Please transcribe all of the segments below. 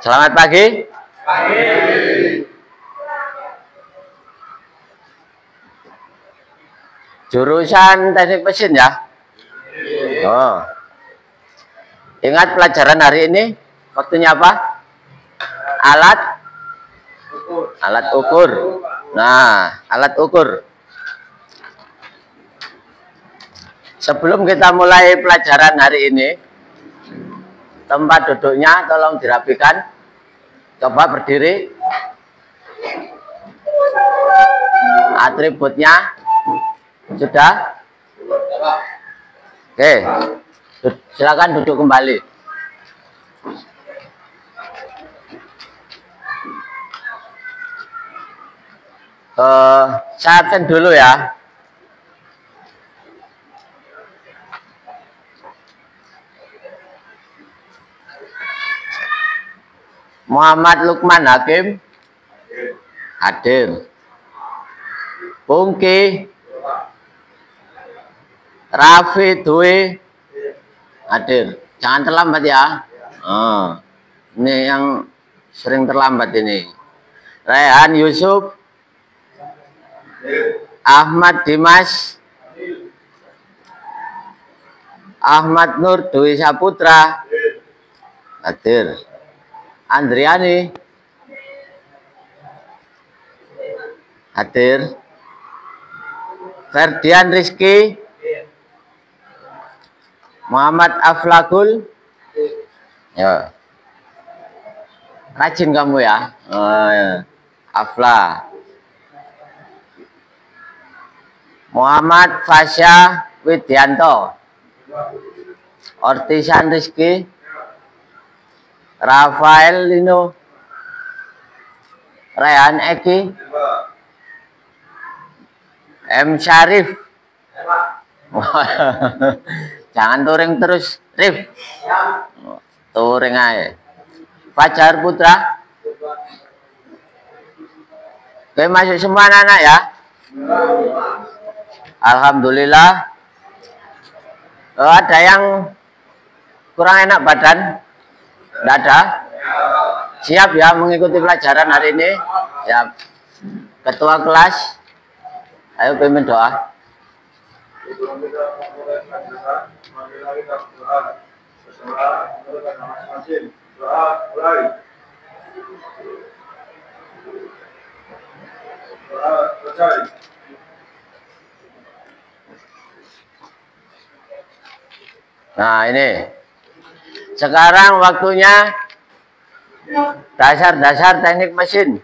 Selamat pagi. Pagi. Jurusan teknik mesin ya? Oh. Ingat pelajaran hari ini? Waktunya apa? Alat ukur. Nah, alat ukur. Sebelum kita mulai pelajaran hari ini, tempat duduknya tolong dirapikan. Coba berdiri. Atributnya sudah? Oke. Silakan duduk kembali. Saya absen dulu ya. Muhammad Lukman Hakim hadir. Pungki Raffi Dwi hadir. Jangan terlambat ya. Ini yang sering terlambat ini. Rehan Yusuf, Ahmad Dimas, Ahmad Nur Dwi Saputra hadir. Andriani hadir. Ferdian Rizky, Muhammad Aflakul, ya. Rajin kamu ya. Afla. Muhammad Fasya Widianto, Ortisan Rizky, Rafael Lino, Rehan Eki, M. Syarif. Jangan touring terus, Rif. Touring aja. Fajar Putra. Oke, masuk semua anak-anak ya. Alhamdulillah. Ada yang kurang enak badan? Tidak ada? Siap ya mengikuti pelajaran hari ini? Siap. Ketua kelas, ayo pimpin doa. Nah ini. Sekarang waktunya dasar-dasar teknik mesin.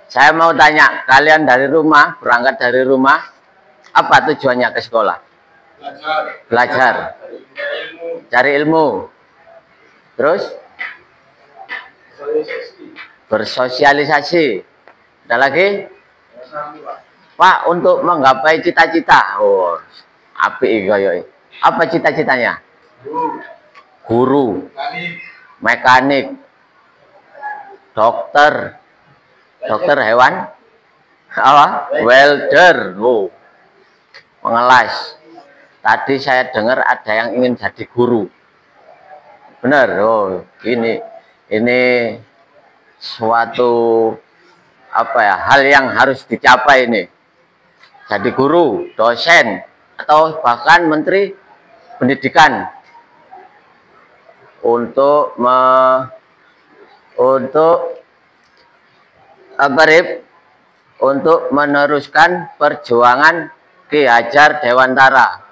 Saya mau tanya, kalian dari rumah, berangkat dari rumah, apa tujuannya ke sekolah? Belajar. Cari ilmu. Terus? Bersosialisasi. Ada lagi? Pak, untuk menggapai cita-cita. Oh, apik iki. Apa cita-citanya? Guru, mekanik, dokter hewan, apa? Welder, mengelas. Tadi saya dengar ada yang ingin jadi guru. Benar, ini suatu apa ya, hal yang harus dicapai ini. Jadi guru, dosen, atau bahkan menteri pendidikan. Untuk meneruskan perjuangan Ki Hajar Dewantara.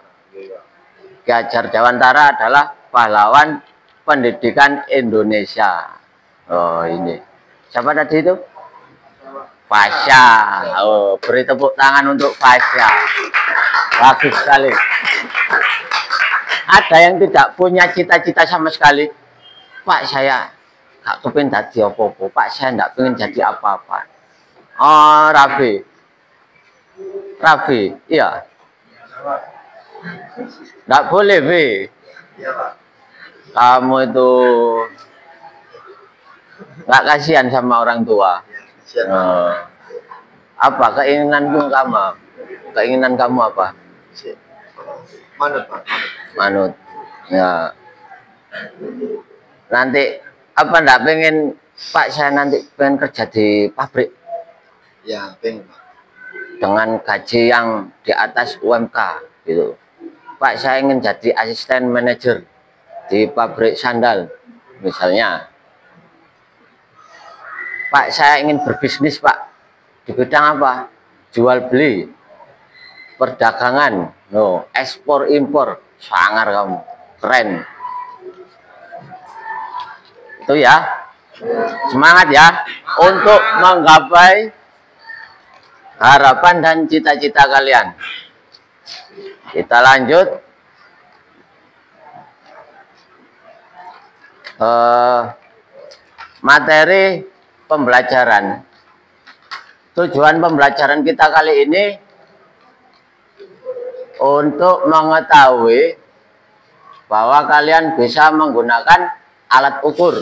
Ki Hajar Dewantara adalah pahlawan pendidikan Indonesia. Oh ini siapa tadi itu? Fasya. Oh, beri tepuk tangan untuk Fasya. Bagus sekali. Ada yang tidak punya cita-cita sama sekali. Pak, saya gak kepingin jadi apa-apa. Pak, saya gak pengen jadi apa-apa. Oh, Raffi, iya. Gak boleh, Bi. Kamu itu gak kasihan sama orang tua. Apa keinginanmu kamu? Keinginan kamu apa? Manut, Pak. Manut. Ya. Nanti Apa enggak pengen Pak, saya nanti pengen kerja di pabrik? Ya, pengen Pak. Dengan gaji yang di atas UMK gitu. Pak, saya ingin jadi asisten manajer di pabrik sandal misalnya. Pak, saya ingin berbisnis Pak. Di bidang apa? Jual beli, perdagangan, no, ekspor impor, sangar kamu, keren. Itu ya, semangat ya untuk menggapai harapan dan cita-cita kalian. Kita lanjut. Materi pembelajaran. Tujuan pembelajaran kita kali ini untuk mengetahui bahwa kalian bisa menggunakan alat ukur.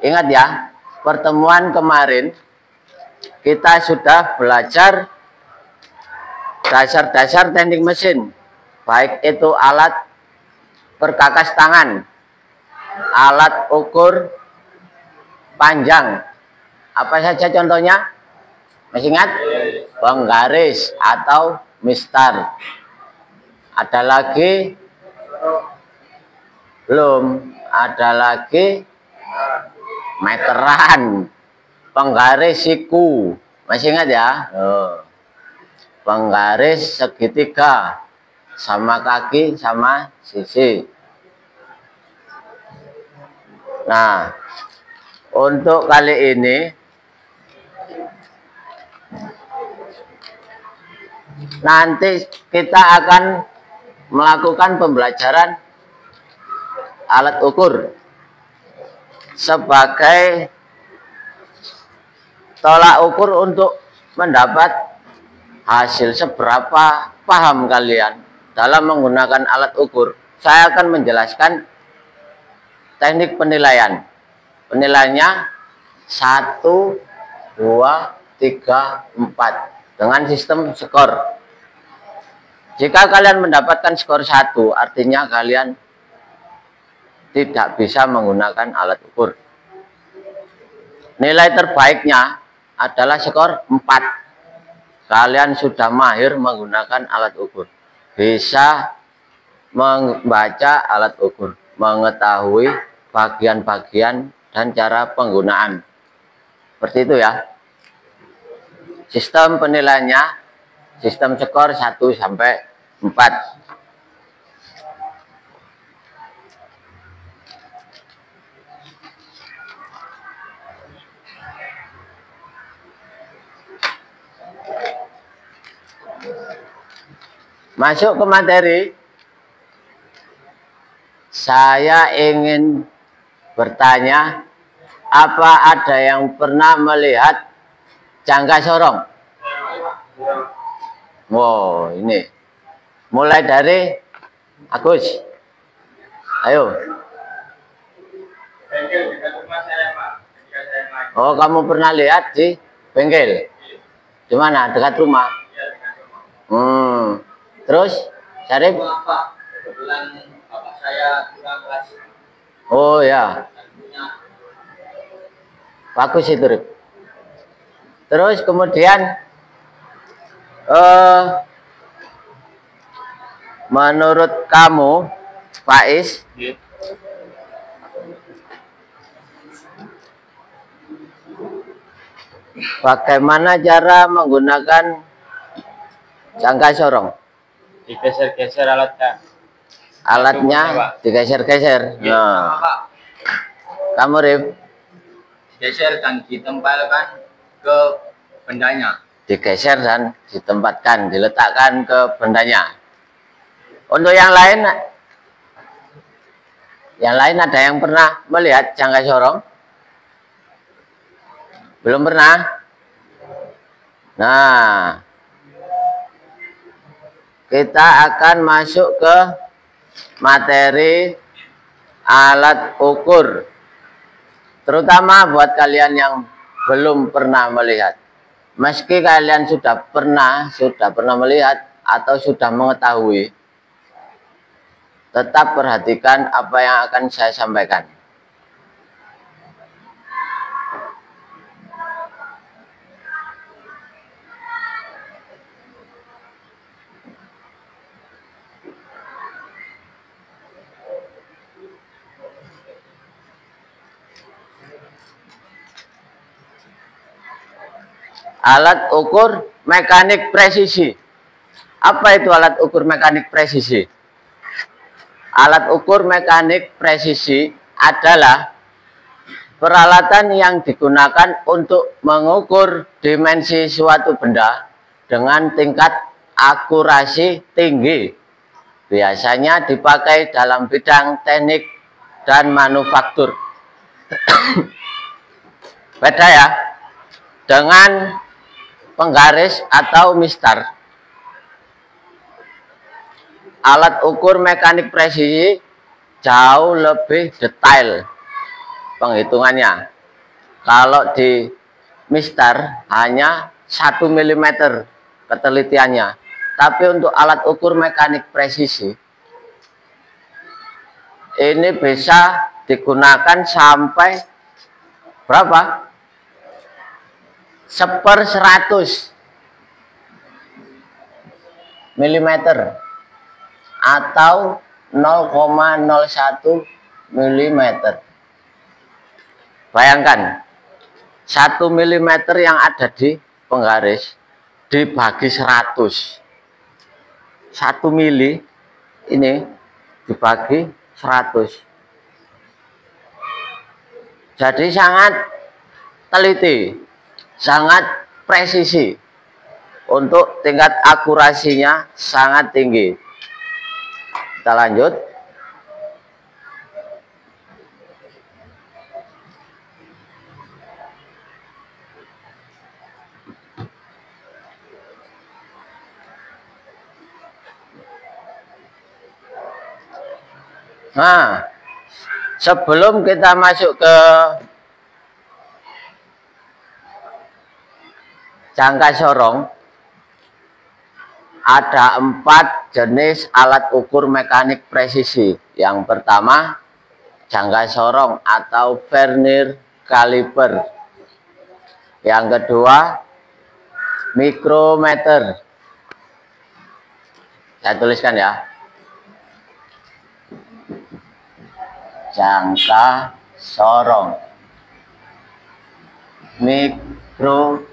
Ingat ya, pertemuan kemarin kita sudah belajar dasar-dasar teknik mesin, baik itu alat perkakas tangan, alat ukur panjang, apa saja contohnya? Masih ingat? Penggaris atau mistar. Ada lagi? Belum. Ada lagi meteran, penggaris siku. Masih ingat ya? Penggaris segitiga, sama kaki sama sisi. Nah, untuk kali ini nanti kita akan melakukan pembelajaran alat ukur sebagai tolak ukur untuk mendapat hasil seberapa paham kalian dalam menggunakan alat ukur. Saya akan menjelaskan teknik penilaian. Penilaiannya 1, 2, 3, 4 dengan sistem skor. Jika kalian mendapatkan skor 1, artinya kalian tidak bisa menggunakan alat ukur. Nilai terbaiknya adalah skor 4. Kalian sudah mahir menggunakan alat ukur. Bisa membaca alat ukur, mengetahui bagian-bagian dan cara penggunaan. Seperti itu ya. Sistem penilaiannya, sistem skor 1 sampai 4. Masuk ke materi. Saya ingin bertanya, apa ada yang pernah melihat jangka sorong? Wow, ini mulai dari Agus. Ayo. Oh, kamu pernah lihat di bengkel? Di mana? Dekat rumah? Terus, Syarif? Oh ya, bagus itu, Rip. Terus kemudian menurut kamu, Faiz, bagaimana cara menggunakan jangka sorong? Digeser-geser alatnya. Alatnya digeser-geser. Nah, kamu, Rip? Digeser dan ditempelkan ke bendanya. Digeser dan ditempatkan, diletakkan ke bendanya. Untuk yang lain ada yang pernah melihat jangka sorong? Belum pernah? Nah, kita akan masuk ke materi alat ukur, terutama buat kalian yang belum pernah melihat. Meski kalian sudah pernah melihat atau sudah mengetahui, tetap perhatikan apa yang akan saya sampaikan. Alat ukur mekanik presisi. Apa itu alat ukur mekanik presisi? Alat ukur mekanik presisi adalah peralatan yang digunakan untuk mengukur dimensi suatu benda dengan tingkat akurasi tinggi. Biasanya dipakai dalam bidang teknik dan manufaktur. Beda ya dengan penggaris atau mistar. Alat ukur mekanik presisi jauh lebih detail penghitungannya. Kalau di mistar hanya 1 mm ketelitiannya. Tapi untuk alat ukur mekanik presisi ini bisa digunakan sampai berapa? 1/100 mm atau 0,01 mm. Bayangkan 1 mm yang ada di penggaris dibagi 100. 1 mili ini dibagi 100. Jadi sangat teliti, sangat presisi. Untuk tingkat akurasinya sangat tinggi. Kita lanjut. Nah, sebelum kita masuk ke jangka sorong, ada 4 jenis alat ukur mekanik presisi. Yang pertama, jangka sorong atau vernier caliper. Yang kedua, mikrometer. Saya tuliskan ya. Jangka sorong, mikrometer.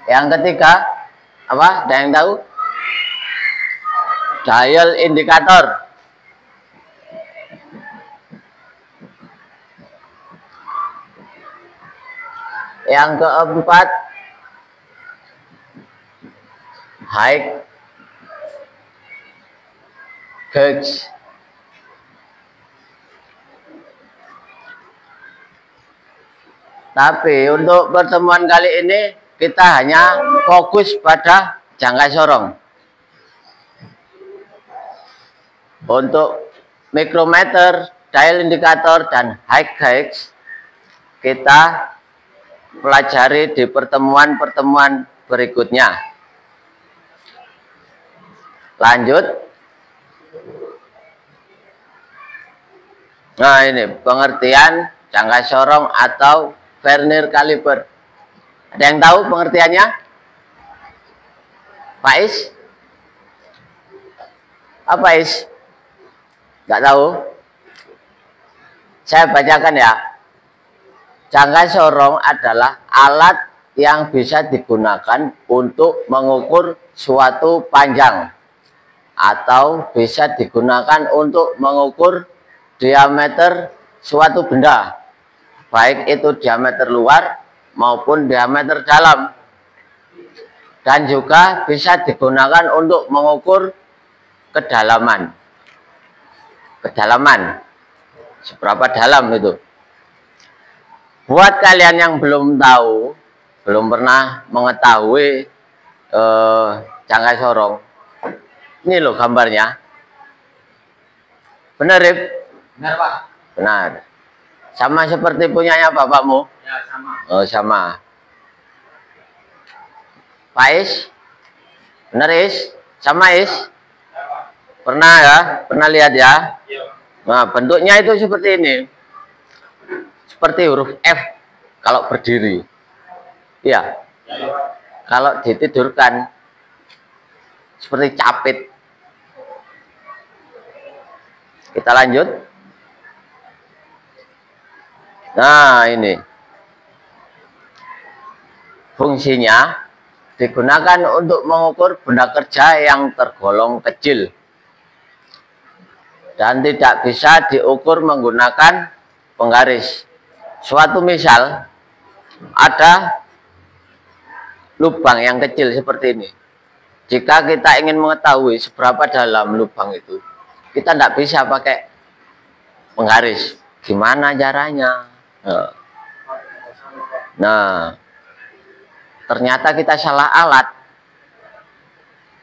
Yang ketiga apa? Ada yang tahu? Dial indikator. Yang keempat, height gauge. Tapi untuk pertemuan kali ini kita hanya fokus pada jangka sorong. Untuk mikrometer, dial indikator, dan height gauge kita pelajari di pertemuan-pertemuan berikutnya. Lanjut. Nah, ini pengertian jangka sorong atau vernier caliper. Ada yang tahu pengertiannya? Pak Is? Apa Is? Nggak tahu? Saya bacakan ya. Jangka sorong adalah alat yang bisa digunakan untuk mengukur suatu panjang atau bisa digunakan untuk mengukur diameter suatu benda, baik itu diameter luar maupun diameter dalam, dan juga bisa digunakan untuk mengukur kedalaman. Kedalaman seberapa dalam itu. Buat kalian yang belum tahu, belum pernah mengetahui jangka sorong, ini loh gambarnya. Benar, Rip? Benar, Pak. Benar. Sama seperti punyanya bapakmu? Ya, sama. Oh, sama. Pak Is? Benar, Is? Sama, Is? Pernah ya? Pernah lihat ya? Nah, bentuknya itu seperti ini. Seperti huruf F kalau berdiri. Iya. Kalau ditidurkan seperti capit. Kita lanjut. Nah, ini fungsinya digunakan untuk mengukur benda kerja yang tergolong kecil dan tidak bisa diukur menggunakan penggaris. Suatu misal, ada lubang yang kecil seperti ini. Jika kita ingin mengetahui seberapa dalam lubang itu, kita tidak bisa pakai penggaris. Gimana caranya? Nah, ternyata kita salah alat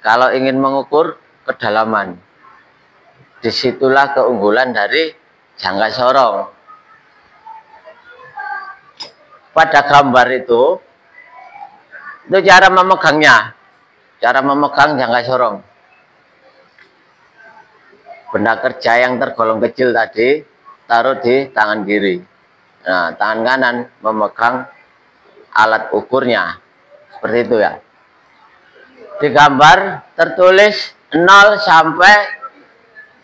kalau ingin mengukur kedalaman. Disitulah keunggulan dari jangka sorong. Pada gambar itu cara memegangnya, cara memegang jangka sorong. Benda kerja yang tergolong kecil tadi taruh di tangan kiri. Nah, tangan kanan memegang alat ukurnya. Seperti itu ya. Di gambar tertulis 0 sampai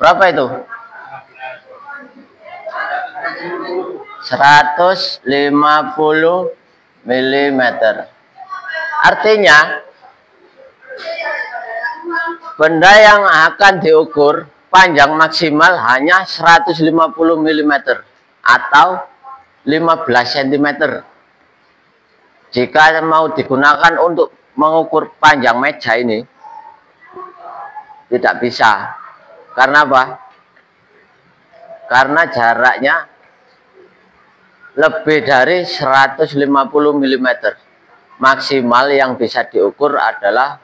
berapa itu? 150 mm. Artinya benda yang akan diukur panjang maksimal hanya 150 mm atau 15 cm. Jika mau digunakan untuk mengukur panjang meja ini, tidak bisa. Karena apa? Karena jaraknya lebih dari 150 mm. Maksimal yang bisa diukur adalah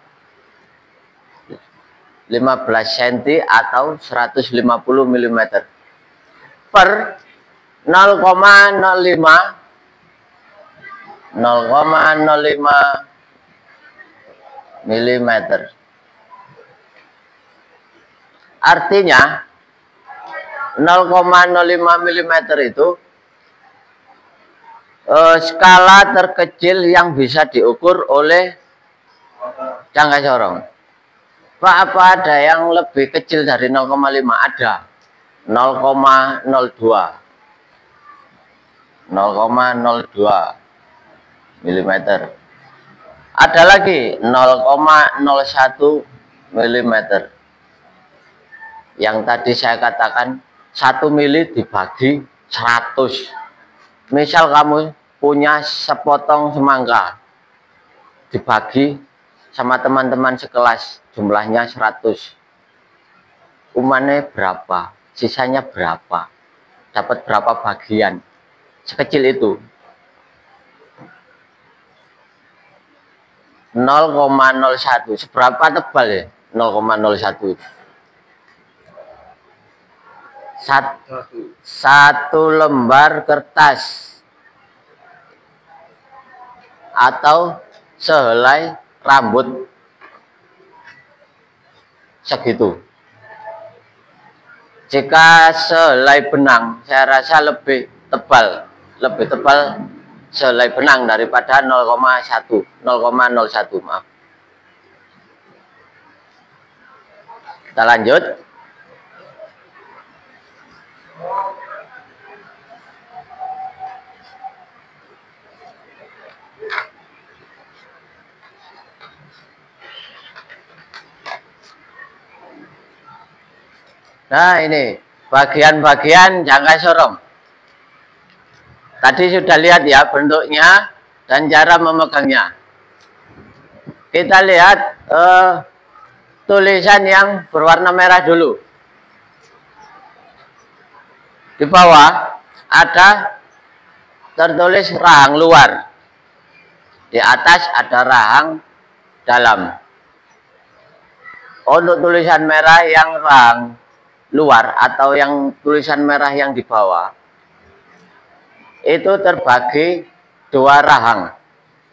15 cm atau 150 mm per 0,05 mm. Artinya 0,05 mm itu skala terkecil yang bisa diukur oleh jangka sorong. Pak, apa ada yang lebih kecil dari 0,5? Ada. 0,02 mm. Ada lagi 0,01 mm. Yang tadi saya katakan 1 mili dibagi 100. Misal kamu punya sepotong semangka, dibagi sama teman-teman sekelas, jumlahnya 100. Umannya berapa? Sisanya berapa? Dapat berapa bagian? Sekecil itu. 0,01. Seberapa tebal ya? 0,01. Satu lembar kertas atau sehelai rambut segitu. Jika sehelai benang, saya rasa lebih tebal sehelai benang daripada 0,01, maaf. Kita lanjut. Nah, ini bagian-bagian jangka sorong. Tadi sudah lihat ya bentuknya dan cara memegangnya. Kita lihat tulisan yang berwarna merah dulu. Di bawah ada tertulis rahang luar. Di atas ada rahang dalam. Untuk tulisan merah yang rahang luar atau yang tulisan merah yang di bawah itu terbagi dua rahang,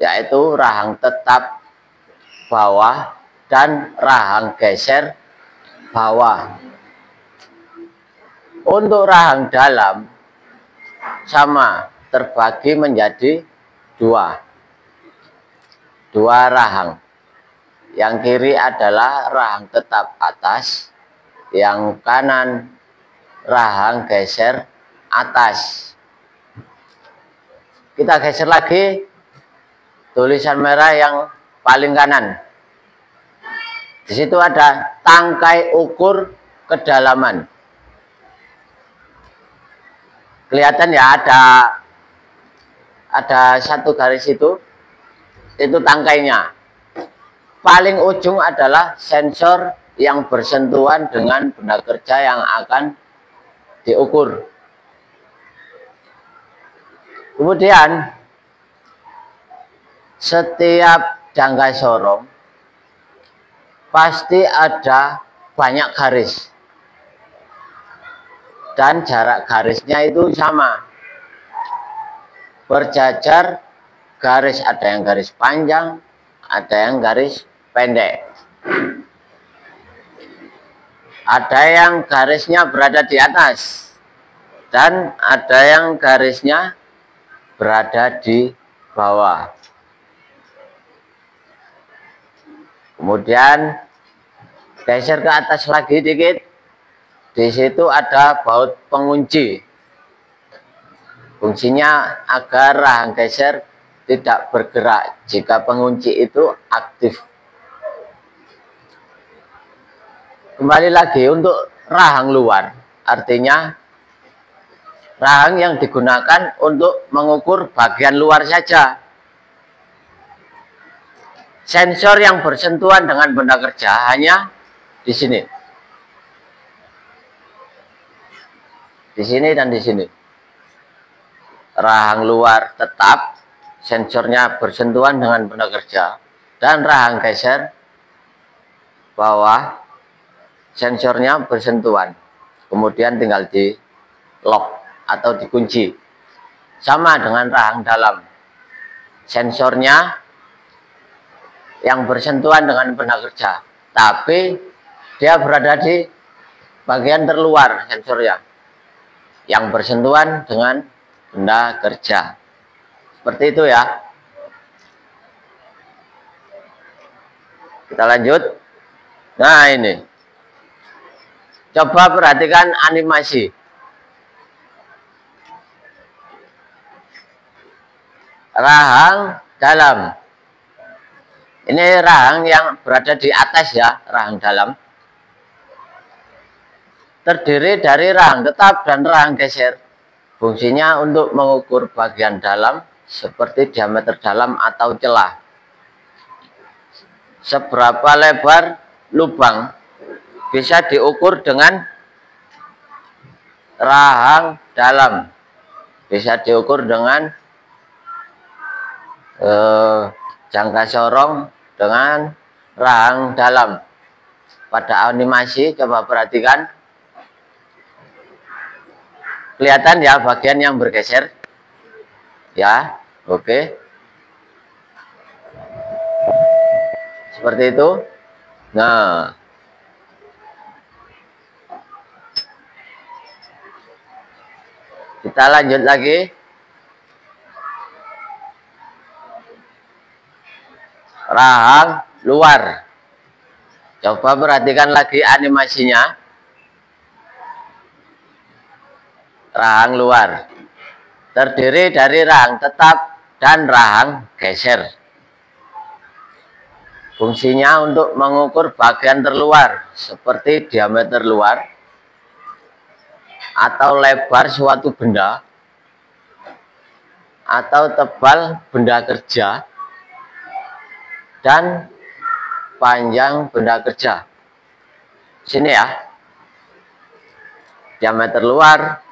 yaitu rahang tetap bawah dan rahang geser bawah. Untuk rahang dalam sama, terbagi menjadi dua rahang. Yang kiri adalah rahang tetap atas, yang kanan rahang geser atas. Kita geser lagi tulisan merah yang paling kanan. Di situ ada tangkai ukur kedalaman. Kelihatan ya, ada satu garis itu tangkainya. Paling ujung adalah sensor yang bersentuhan dengan benda kerja yang akan diukur. Kemudian setiap jangka sorong pasti ada banyak garis dan jarak garisnya itu sama, berjajar garis, ada yang garis panjang, ada yang garis pendek, ada yang garisnya berada di atas dan ada yang garisnya berada di bawah. Kemudian geser ke atas lagi dikit. Di situ ada baut pengunci. Fungsinya agar rahang geser tidak bergerak jika pengunci itu aktif. Kembali lagi untuk rahang luar, artinya rahang yang digunakan untuk mengukur bagian luar saja. Sensor yang bersentuhan dengan benda kerja hanya di sini. Di sini dan di sini. Rahang luar tetap, sensornya bersentuhan dengan benda kerja. Dan rahang geser bawah, sensornya bersentuhan. Kemudian tinggal di lock atau dikunci. Sama dengan rahang dalam. Sensornya yang bersentuhan dengan benda kerja, tapi dia berada di bagian terluar sensornya yang bersentuhan dengan benda kerja. Seperti itu ya. Kita lanjut. Nah, ini coba perhatikan animasi. Rahang dalam. Ini rahang yang berada di atas ya, rahang dalam. Terdiri dari rahang tetap dan rahang geser. Fungsinya untuk mengukur bagian dalam seperti diameter dalam atau celah. Seberapa lebar lubang bisa diukur dengan rahang dalam. Bisa diukur dengan jangka sorong dengan rahang dalam. Pada animasi coba perhatikan, kelihatan ya bagian yang bergeser ya. Oke, seperti itu. Nah, kita lanjut lagi. Rahang luar. Coba perhatikan lagi animasinya. Rahang luar terdiri dari rahang tetap dan rahang geser. Fungsinya untuk mengukur bagian terluar seperti diameter luar atau lebar suatu benda atau tebal benda kerja dan panjang benda kerja. Sini ya, diameter luar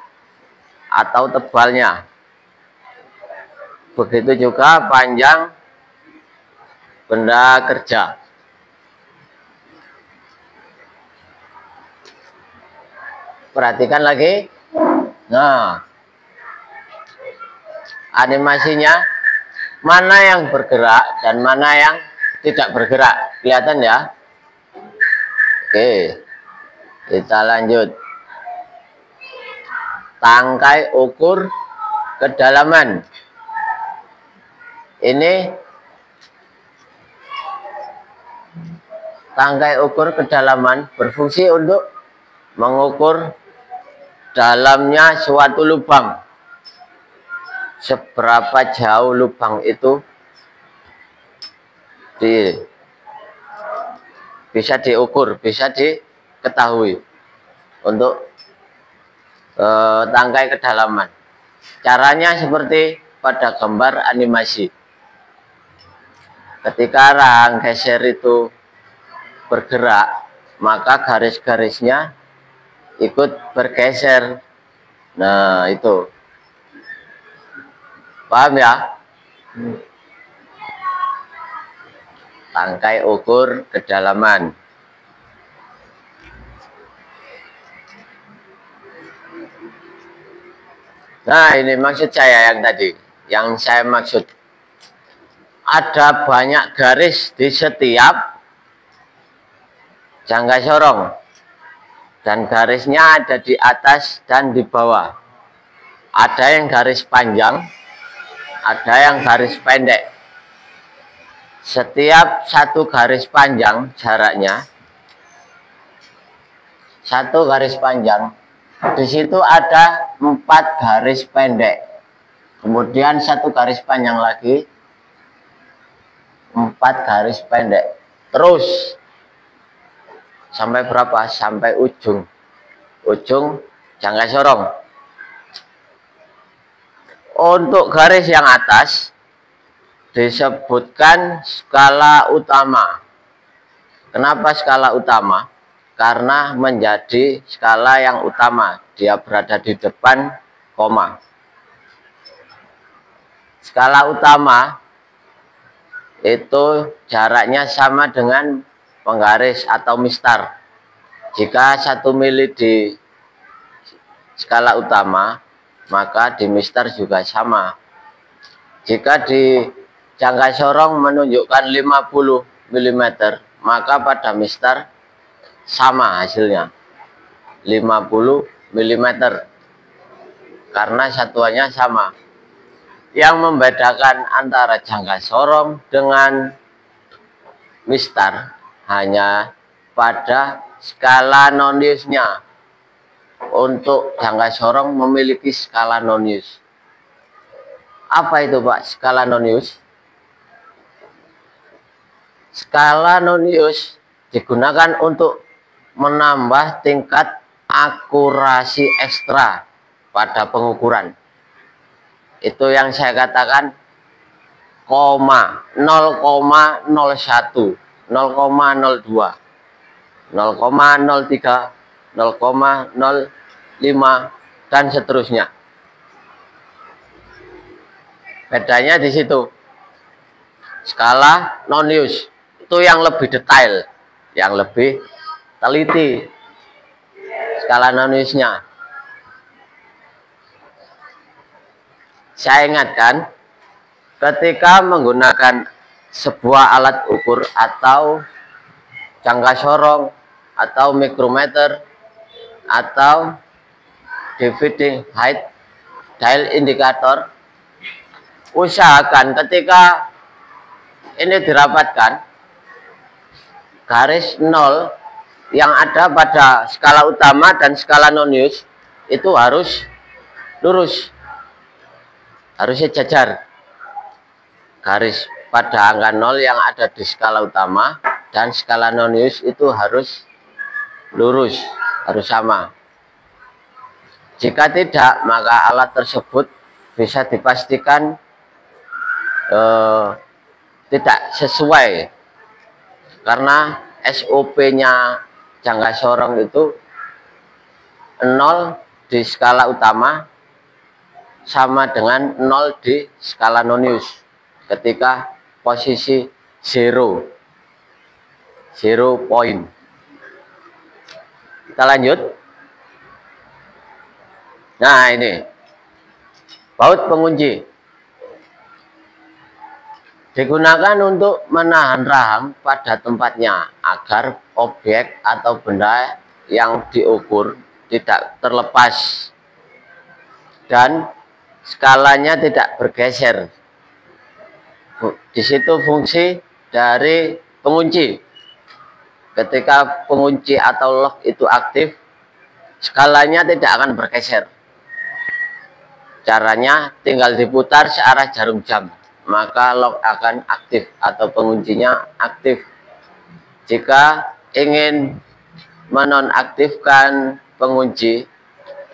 atau tebalnya. Begitu juga panjang benda kerja. Perhatikan lagi. Nah, animasinya mana yang bergerak dan mana yang tidak bergerak, kelihatan ya. Oke, kita lanjut. Tangkai ukur kedalaman. Ini tangkai ukur kedalaman berfungsi untuk mengukur dalamnya suatu lubang. seberapa jauh lubang itu bisa diukur, bisa diketahui untuk tangkai kedalaman. Caranya seperti pada gambar animasi. Ketika rahang geser itu bergerak, maka garis-garisnya ikut bergeser. Nah, itu. Paham ya? Tangkai ukur kedalaman. Nah, ini maksud saya yang tadi. Yang saya maksud, ada banyak garis di setiap jangka sorong. Dan garisnya ada di atas dan di bawah. Ada yang garis panjang, ada yang garis pendek. Setiap satu garis panjang jaraknya, satu garis panjang, di situ ada 4 garis pendek. Kemudian satu garis panjang lagi, 4 garis pendek. Terus sampai berapa? Sampai ujung jangka sorong. Untuk garis yang atas disebutkan skala utama. Kenapa skala utama? Karena menjadi skala yang utama. Dia berada di depan koma. Skala utama itu jaraknya sama dengan penggaris atau mistar. Jika 1 mili di skala utama, maka di mistar juga sama. Jika di jangka sorong menunjukkan 50 mm, maka pada mistar sama hasilnya, 50 mm, karena satuannya sama. Yang membedakan antara jangka sorong dengan mistar hanya pada skala noniusnya. Untuk jangka sorong memiliki skala nonius. Apa itu, Pak, skala nonius? Skala nonius digunakan untuk menambah tingkat akurasi ekstra pada pengukuran. Itu yang saya katakan koma, 0,01, 0,02, 0,03, 0,05, dan seterusnya. Bedanya di situ. Skala nonius itu yang lebih detail, yang lebih teliti skala noniusnya. Saya ingatkan, ketika menggunakan sebuah alat ukur atau jangka sorong atau mikrometer atau dividing height dial indikator, usahakan ketika ini dirapatkan, garis 0 yang ada pada skala utama dan skala nonius itu harus lurus, harus sejajar. Garis pada angka 0 yang ada di skala utama dan skala nonius itu harus lurus, harus sama. Jika tidak, maka alat tersebut bisa dipastikan tidak sesuai, karena SOP-nya jangka sorong itu 0 di skala utama sama dengan 0 di skala nonius ketika posisi 0 point. Kita lanjut. Nah, ini baut pengunci digunakan untuk menahan rahang pada tempatnya agar objek atau benda yang diukur tidak terlepas dan skalanya tidak bergeser. Di situ fungsi dari pengunci. Ketika pengunci atau lock itu aktif, skalanya tidak akan bergeser. Caranya tinggal diputar searah jarum jam, maka lock akan aktif atau penguncinya aktif. Jika ingin menonaktifkan pengunci,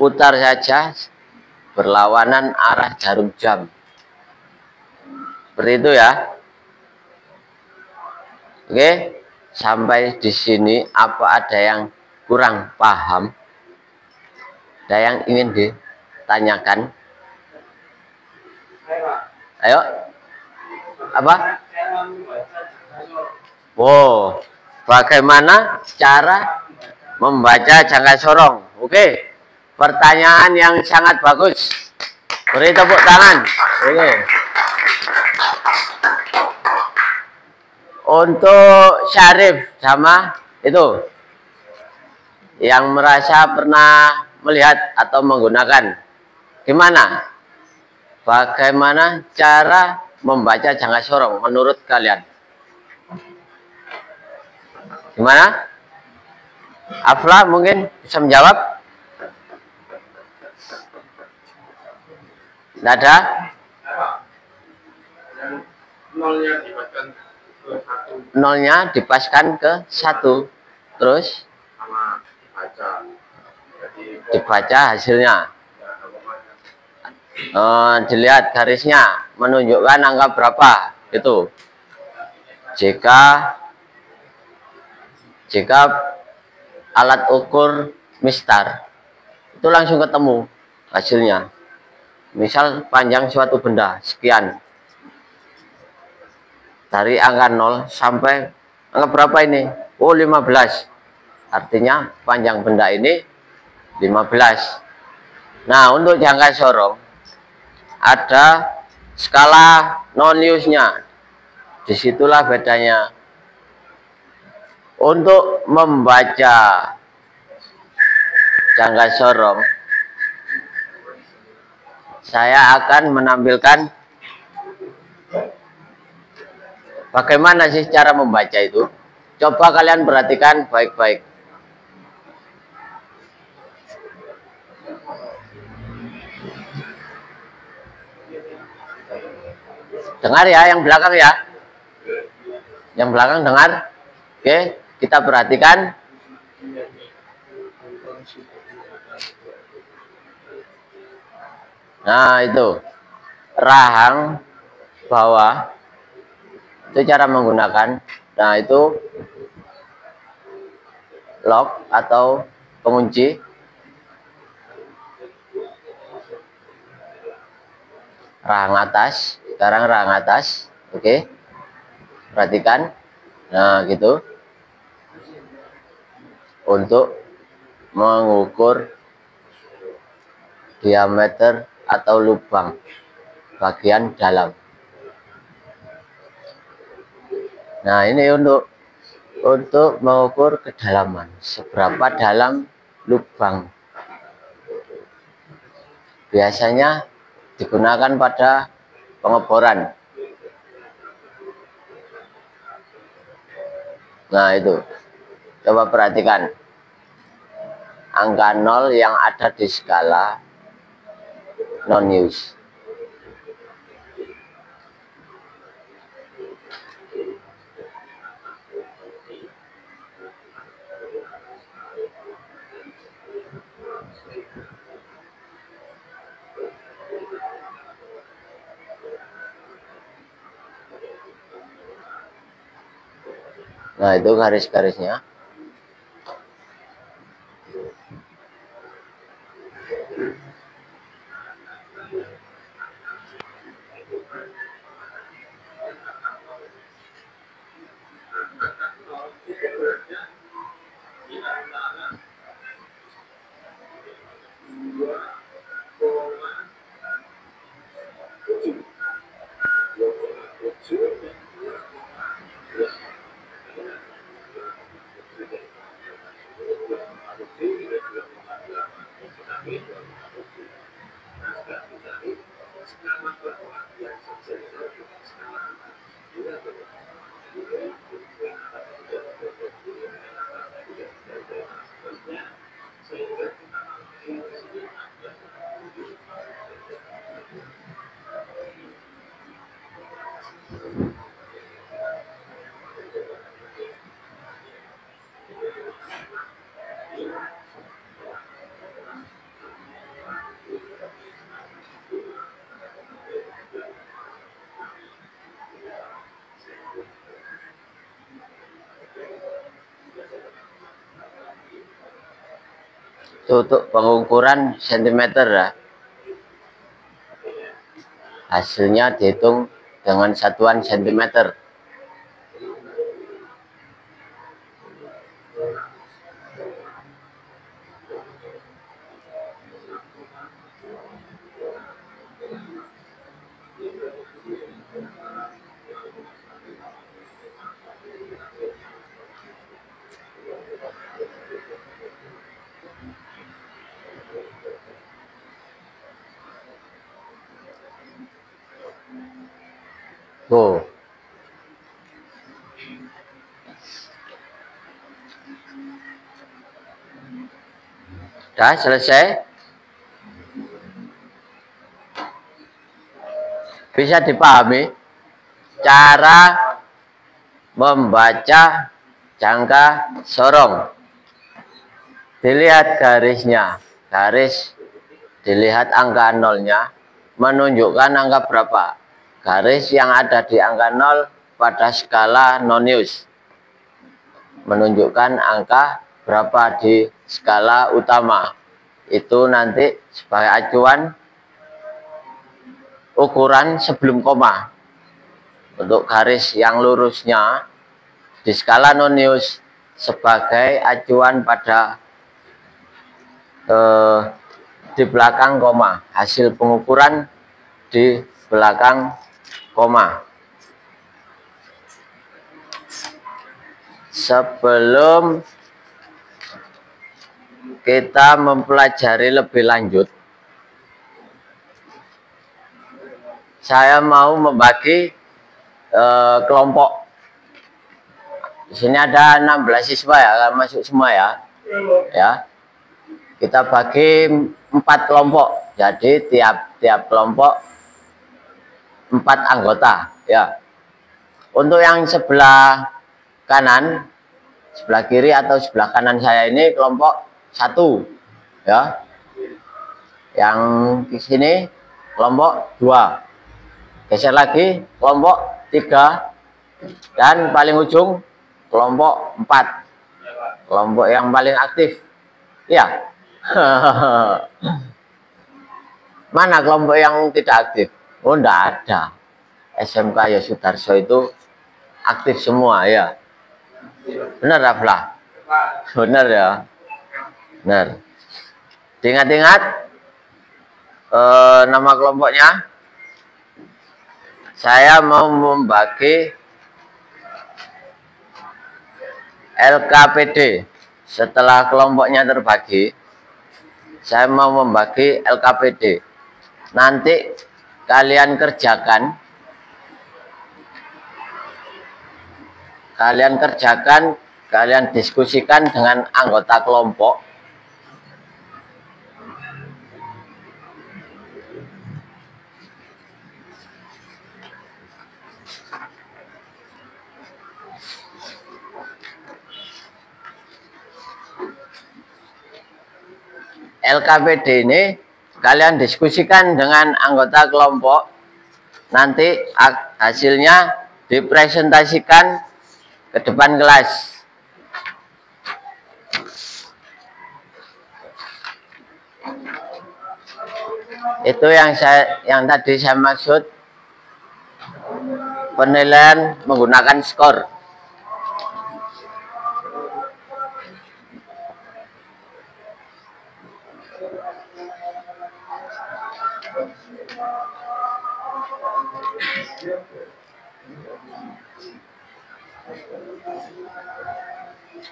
putar saja berlawanan arah jarum jam. Seperti itu ya. Oke, sampai di sini apa ada yang kurang paham? Ada yang ingin ditanyakan? Ayo. Apa? Wow, bagaimana cara membaca jangka sorong? Oke, pertanyaan yang sangat bagus. Beri tepuk tangan. Oke. Untuk Syarif sama itu yang merasa pernah melihat atau menggunakan, gimana? Bagaimana cara membaca jangka sorong menurut kalian? Gimana? Afla mungkin bisa menjawab? Tidak ada? Nolnya dipaskan ke 1. Terus dibaca hasilnya. Dilihat garisnya menunjukkan angka berapa itu. Jika alat ukur mistar itu langsung ketemu hasilnya. Misal panjang suatu benda sekian, dari angka 0 sampai angka berapa ini? Oh, 15. Artinya panjang benda ini 15. Nah, untuk jangka sorong ada skala non-use-nya. Disitulah bedanya. Untuk membaca jangka sorong, saya akan menampilkan bagaimana sih cara membaca itu. Coba kalian perhatikan baik-baik. Dengar ya, yang belakang ya. Yang belakang dengar. Oke, kita perhatikan. Nah, itu rahang bawah. Itu cara menggunakan. Nah, itu lock atau pengunci. Rahang atas. Sekarang rahang atas. Oke. Perhatikan. Nah, gitu. Untuk mengukur diameter atau lubang bagian dalam. Nah, ini untuk mengukur kedalaman, seberapa dalam lubang. Biasanya digunakan pada pengeboran. Nah, itu. Coba perhatikan. Angka 0 yang ada di skala non-use. Nah, itu garis-garisnya. Itu untuk pengukuran sentimeter ya. Hasilnya dihitung dengan satuan sentimeter. Tuh. Sudah selesai. Bisa dipahami cara membaca jangka sorong. Dilihat garisnya. Garis dilihat angka nolnya menunjukkan angka berapa. Garis yang ada di angka 0 pada skala nonius menunjukkan angka berapa di skala utama. Itu nanti sebagai acuan ukuran sebelum koma. Untuk garis yang lurusnya di skala nonius sebagai acuan pada di belakang koma. Hasil pengukuran di belakang koma. Sebelum kita mempelajari lebih lanjut, saya mau membagi kelompok. Di sini ada 16 siswa ya, masuk semua ya. Ya. Kita bagi 4 kelompok. Jadi tiap kelompok 4 anggota ya. Untuk yang sebelah kanan, sebelah kiri atau sebelah kanan saya ini kelompok 1 ya. Yang di sini kelompok 2. Geser lagi kelompok 3 dan paling ujung kelompok 4. Kelompok yang paling aktif. Ya. Mana kelompok yang tidak aktif? Oh, enggak ada. SMK Yosudarso itu aktif semua ya. Benar, Raflah? Benar ya. Benar. Diingat-ingat nama kelompoknya. Saya mau membagi LKPD. Setelah kelompoknya terbagi, saya mau membagi LKPD. Nanti kalian kerjakan. Kalian diskusikan dengan anggota kelompok. LKPD ini kalian diskusikan dengan anggota kelompok. Nanti hasilnya dipresentasikan ke depan kelas. Itu yang tadi saya maksud penilaian menggunakan skor.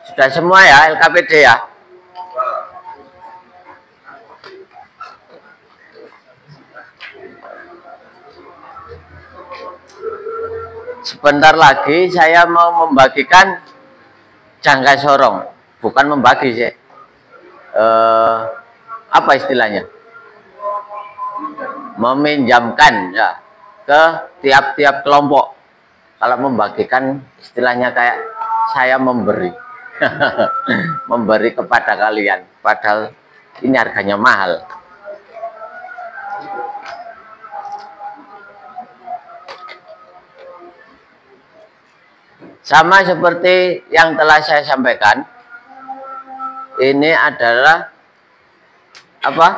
Sudah semua ya LKPD ya. Sebentar lagi saya mau membagikan jangka sorong. Bukan membagi sih. Apa istilahnya? Meminjamkan ya ke tiap-tiap kelompok. Kalau membagikan istilahnya kayak saya memberi. Memberi kepada kalian, padahal ini harganya mahal. Sama seperti yang telah saya sampaikan, ini adalah apa?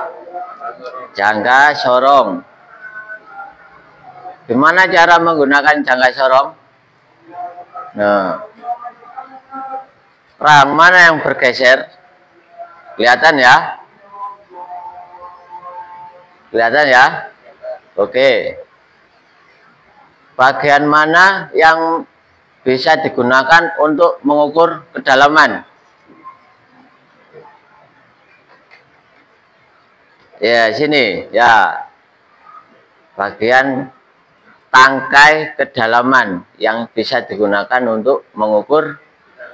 Jangka sorong. Gimana cara menggunakan jangka sorong? Nah, rahang mana yang bergeser? Kelihatan ya? Kelihatan ya? Oke. Bagian mana yang bisa digunakan untuk mengukur kedalaman? Ya, sini. Ya. Bagian tangkai kedalaman yang bisa digunakan untuk mengukur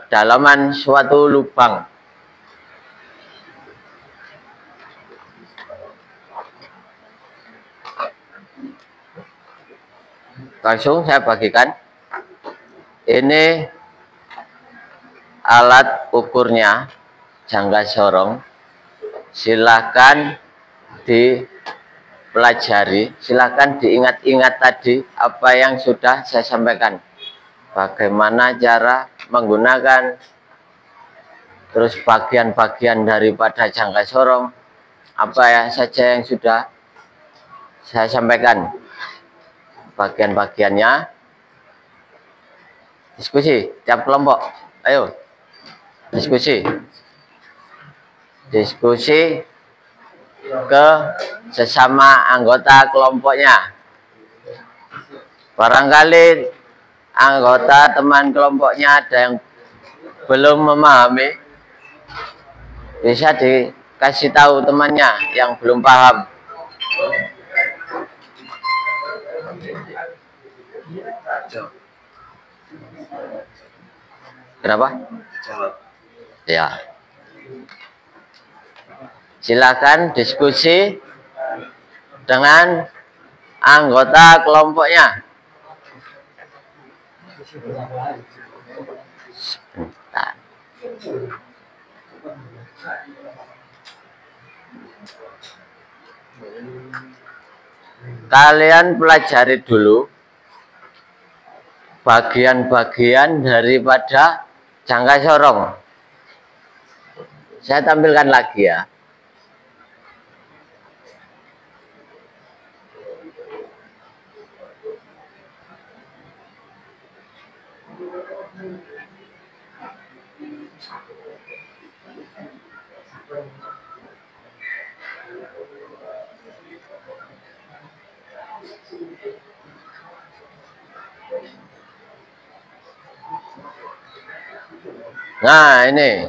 kedalaman suatu lubang. Langsung saya bagikan. Ini alat ukurnya, jangka sorong. Silahkan dipelajari, silahkan diingat-ingat tadi apa yang sudah saya sampaikan. Bagaimana cara menggunakan, terus bagian-bagian daripada jangka sorong, apa ya saja yang sudah saya sampaikan. Bagian-bagiannya. Diskusi tiap kelompok, ayo diskusi ke sesama anggota kelompoknya. Barangkali anggota teman kelompoknya ada yang belum memahami, bisa dikasih tahu temannya yang belum paham. Kenapa? Ya. Silakan diskusi dengan anggota kelompoknya. Sebentar. Kalian pelajari dulu bagian-bagian daripada jangka sorong. Saya tampilkan lagi ya. Nah, ini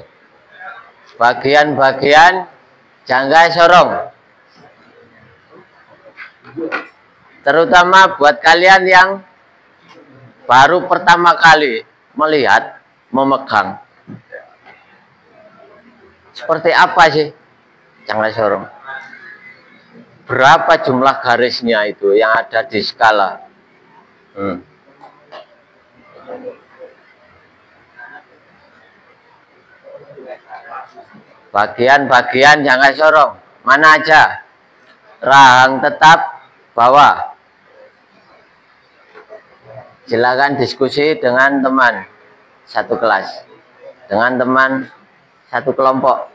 bagian-bagian jangka sorong. Terutama buat kalian yang baru pertama kali melihat, memegang. Seperti apa sih jangka sorong? Berapa jumlah garisnya itu yang ada di skala? Bagian-bagian jangka sorong mana aja? Rahang tetap bawah. Silakan diskusi dengan teman satu kelas, dengan teman satu kelompok.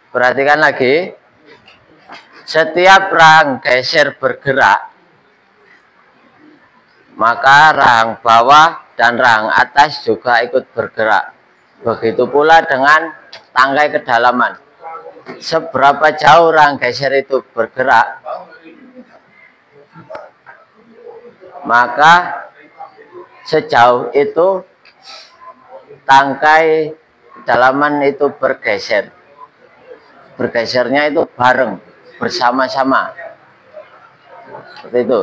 Perhatikan lagi, setiap rahang geser bergerak, maka rahang bawah dan rahang atas juga ikut bergerak. Begitu pula dengan tangkai kedalaman. Seberapa jauh rahang geser itu bergerak, maka sejauh itu tangkai kedalaman itu bergeser. Bergesernya itu bareng, bersama-sama. Seperti itu.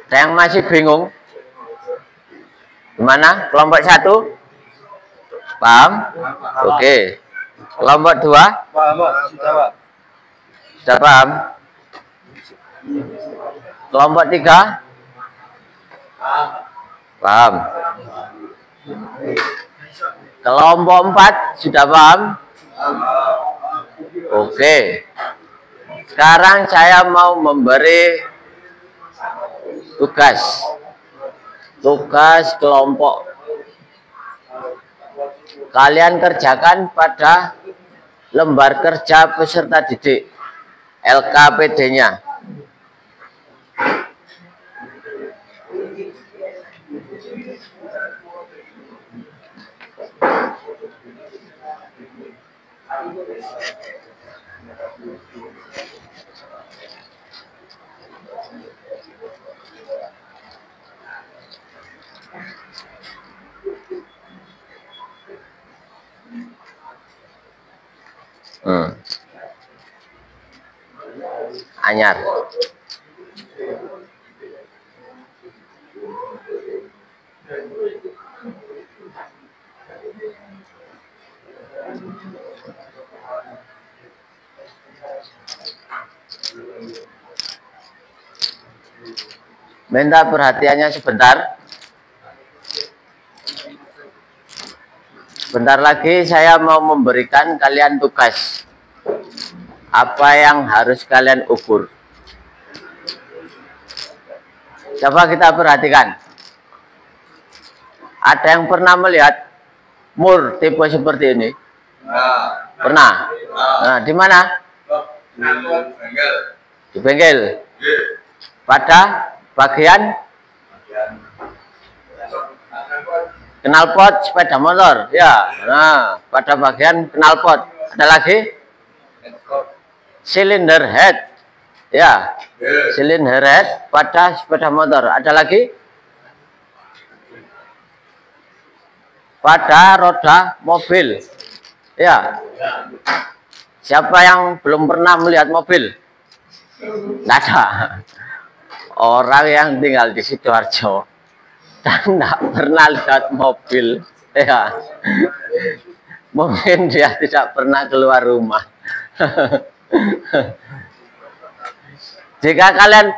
Ada yang masih bingung? Gimana? Kelompok 1? Paham? Oke. Kelompok 2? Paham, Pak. Sudah paham? Kelompok 3? Paham. Kelompok 4 sudah paham? Oke. Sekarang saya mau memberi tugas kelompok. Kalian kerjakan pada lembar kerja peserta didik LKPD-nya. Anyar. Minta perhatiannya sebentar. Sebentar lagi saya mau memberikan kalian tugas. Apa yang harus kalian ukur? Coba kita perhatikan. Ada yang pernah melihat mur tipe seperti ini? Pernah? Nah, di mana? Di bengkel. Pada bagian knalpot sepeda motor. Ya, nah, pada bagian knalpot. Ada lagi? Silinder head. Ya, silinder head pada sepeda motor. Ada lagi? Pada roda mobil. Ya. Siapa yang belum pernah melihat mobil? Tidak ada. Orang yang tinggal di Sidoarjo dan tidak pernah lihat mobil, ya, mungkin dia tidak pernah keluar rumah. Jika kalian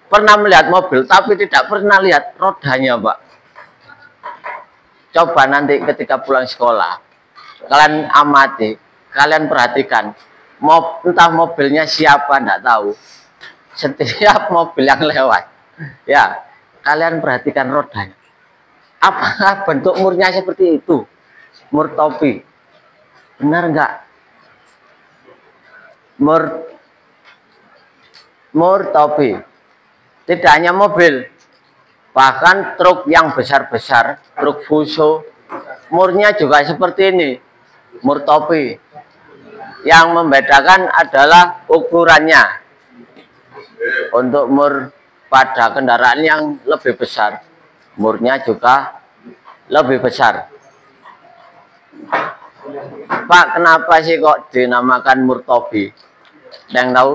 pernah melihat mobil tapi tidak pernah lihat rodanya, Pak, coba nanti ketika pulang sekolah kalian amati, kalian perhatikan, entah mobilnya siapa tidak tahu. Setiap mobil yang lewat, ya, kalian perhatikan rodanya. Apakah bentuk murnya seperti itu? Mur topi. Benar enggak? Mur topi. Tidak hanya mobil, bahkan truk yang besar-besar, truk Fuso, murnya juga seperti ini, mur topi. Yang membedakan adalah ukurannya. Untuk mur pada kendaraan yang lebih besar, murnya juga lebih besar. Pak, kenapa sih kok dinamakan mur topi? Ada yang tahu?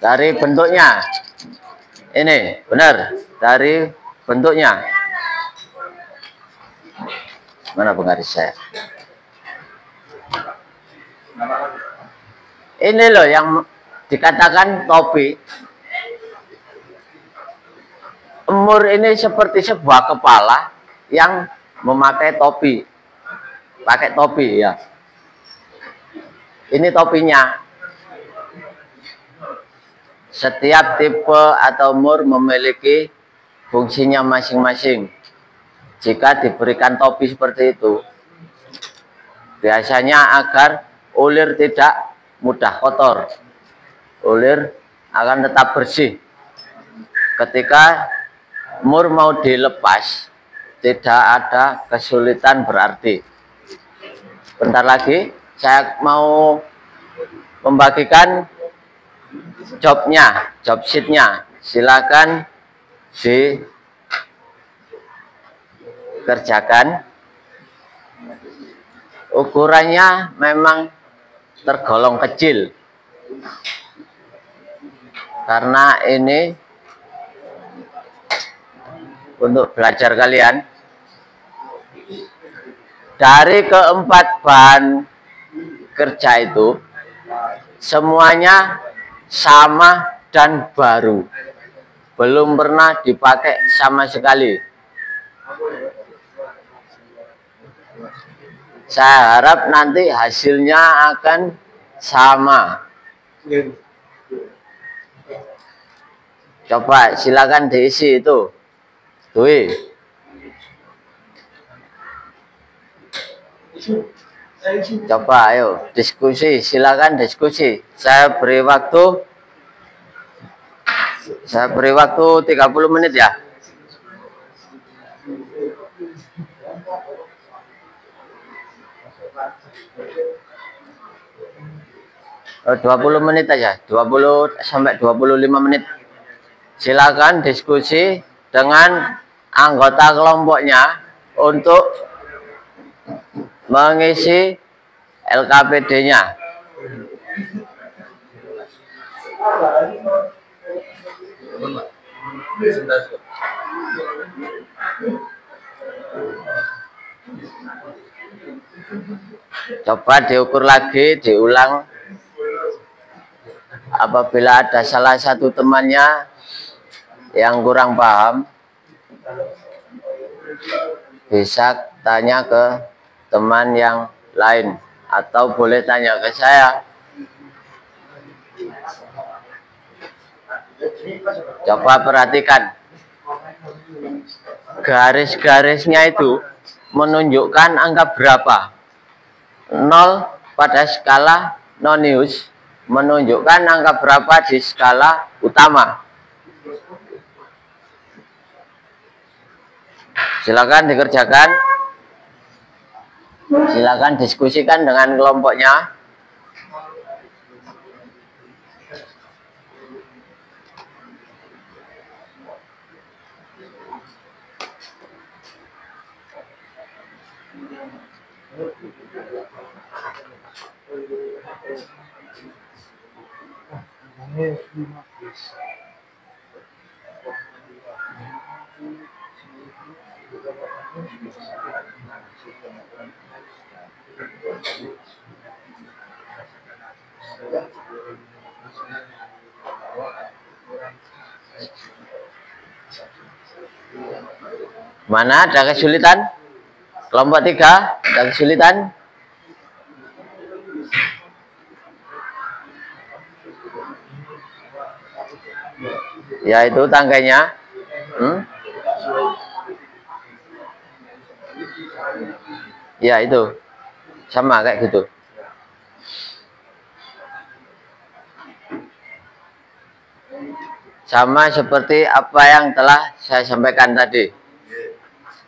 Dari bentuknya. Ini, benar. Dari bentuknya. Mana penggaris saya? Ini loh yang dikatakan topi. Mur ini seperti sebuah kepala yang memakai topi. Pakai topi, ya. Ini topinya. Setiap tipe atau mur memiliki fungsinya masing-masing. Jika diberikan topi seperti itu, biasanya agar ulir tidak mudah kotor. Ulir akan tetap bersih. Ketika mur mau dilepas, tidak ada kesulitan berarti. Bentar lagi saya mau membagikan jobnya, job sheetnya. Silakan dikerjakan. Ukurannya memang tergolong kecil karena ini untuk belajar kalian. Dari keempat bahan kerja itu semuanya sama dan baru, belum pernah dipakai sama sekali. Saya harap nanti hasilnya akan sama. Coba silakan diisi itu. Dwi. Coba ayo diskusi, silakan diskusi. Saya beri waktu 30 menit ya. 20 menit aja, 20 sampai 25 menit. Silakan diskusi dengan anggota kelompoknya untuk mengisi LKPD-nya. Coba diukur lagi, diulang. Apabila ada salah satu temannya yang kurang paham, bisa tanya ke teman yang lain atau boleh tanya ke saya. Coba perhatikan, garis-garisnya itu menunjukkan angka berapa. 0 pada skala nonius menunjukkan angka berapa di skala utama. Silakan dikerjakan. Silakan diskusikan dengan kelompoknya. Mana ada kesulitan? Kelompok 3 ada kesulitan? Ya itu tangkainya. Ya itu sama kayak gitu. Sama seperti apa yang telah saya sampaikan tadi.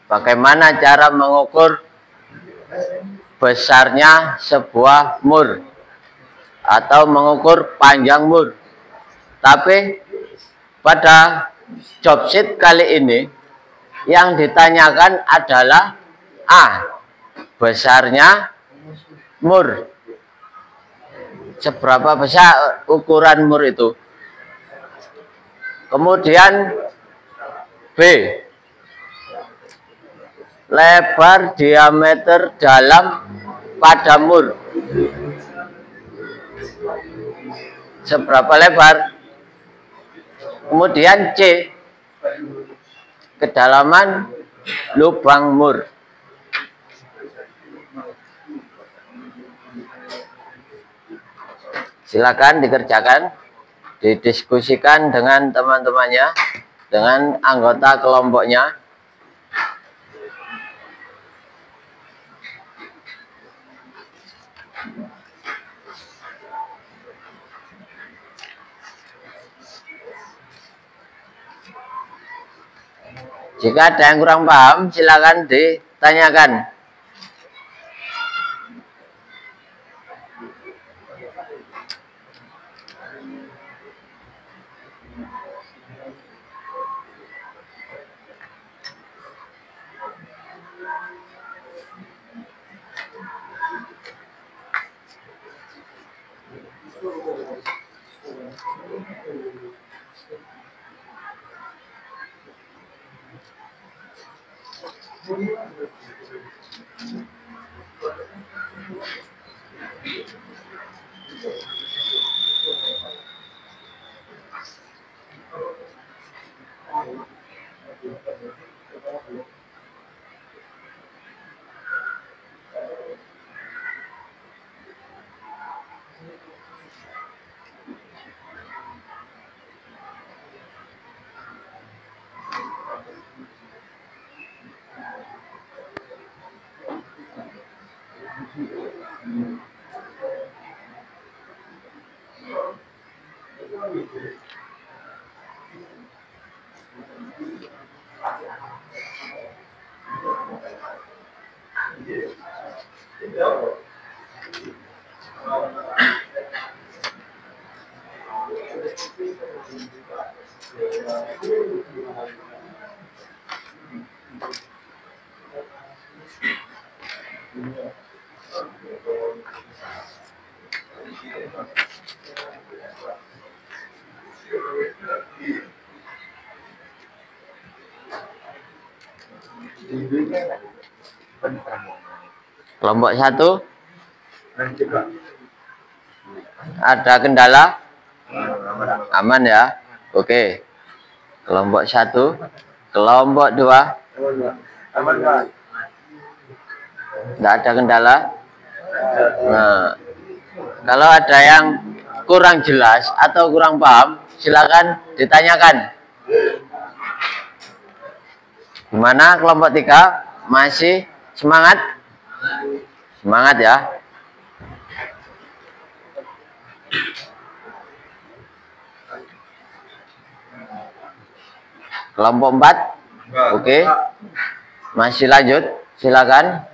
Bagaimana cara mengukur besarnya sebuah mur atau mengukur panjang mur. Tapi pada job sheet kali ini yang ditanyakan adalah A, besarnya mur. Seberapa besar ukuran mur itu? Kemudian B, lebar diameter dalam pada mur. Seberapa lebar? Kemudian C, kedalaman lubang mur. Silakan dikerjakan, didiskusikan dengan teman-temannya, dengan anggota kelompoknya. Jika ada yang kurang paham, silakan ditanyakan. Kelompok 1 ada kendala? Aman ya. Oke. Kelompok 1. Kelompok 2 tidak ada kendala. Nah, kalau ada yang kurang jelas atau kurang paham, silakan ditanyakan. Gimana kelompok 3? Masih semangat? Semangat ya. Kelompok 4? Oke. Masih lanjut? Silakan.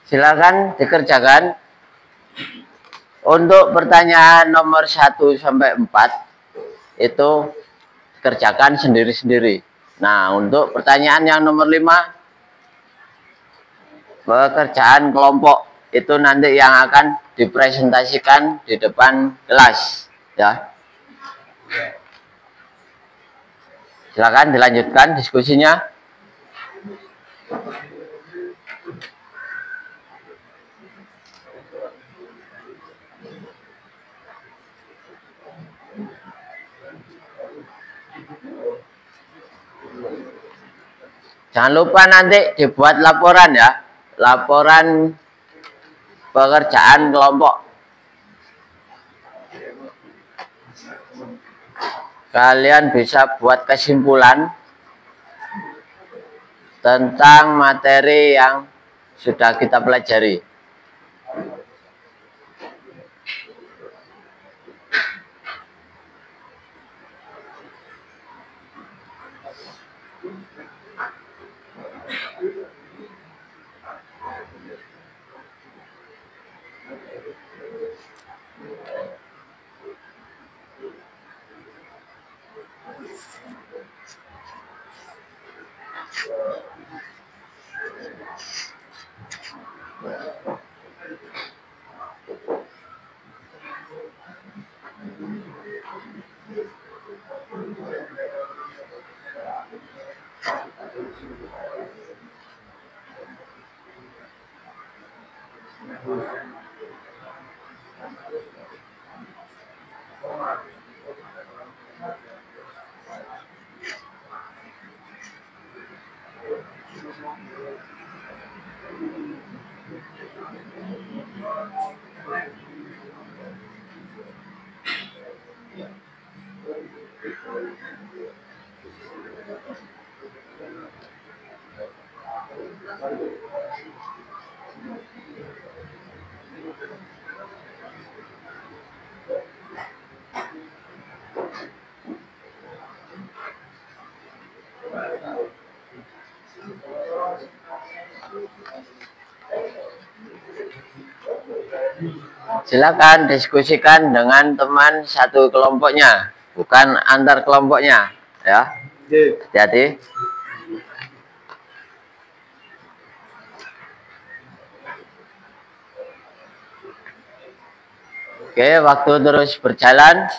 Silakan dikerjakan. Untuk pertanyaan nomor 1 sampai 4 itu kerjakan sendiri-sendiri. Nah, untuk pertanyaan yang nomor 5, pekerjaan kelompok itu nanti yang akan dipresentasikan di depan kelas, ya. Silakan dilanjutkan diskusinya. Jangan lupa nanti dibuat laporan ya, laporan pekerjaan kelompok. Kalian bisa buat kesimpulan tentang materi yang sudah kita pelajari. Silakan diskusikan dengan teman satu kelompoknya, bukan antar kelompoknya, ya. Hati-hati. Oke, waktu terus berjalan.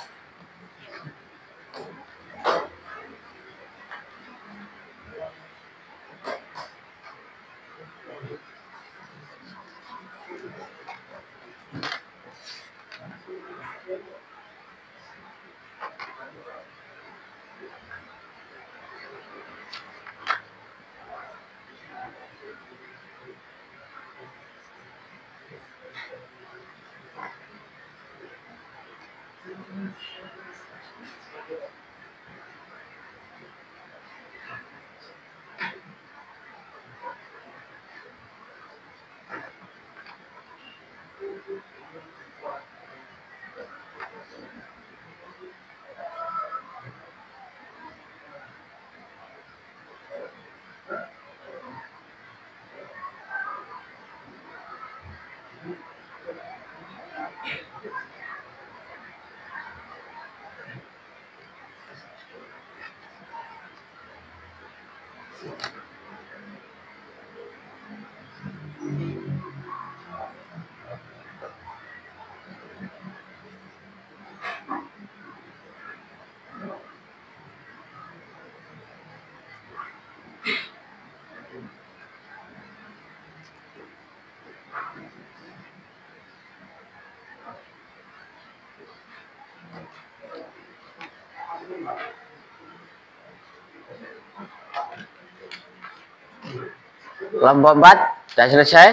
Kelompok 4 sudah selesai.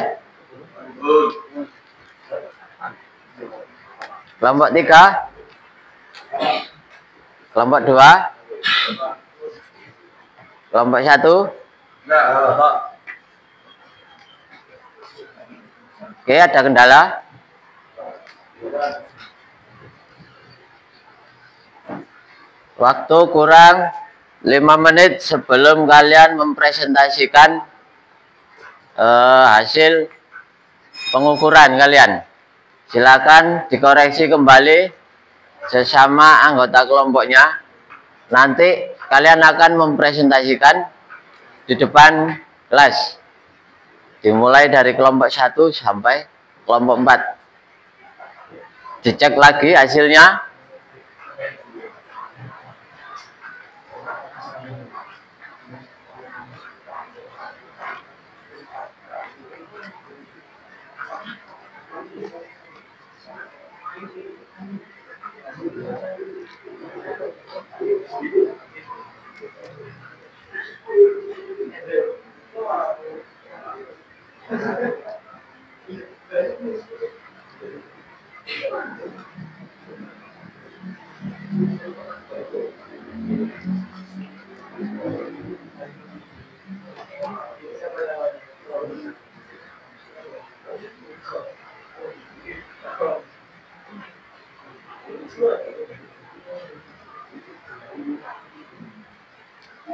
Kelompok 3, kelompok 2, kelompok 1. Oke, ada kendala? Waktu kurang 5 menit sebelum kalian mempresentasikan hasil pengukuran kalian. Silakan dikoreksi kembali sesama anggota kelompoknya. Nanti kalian akan mempresentasikan di depan kelas. Dimulai dari kelompok 1 sampai kelompok 4. Dicek lagi hasilnya.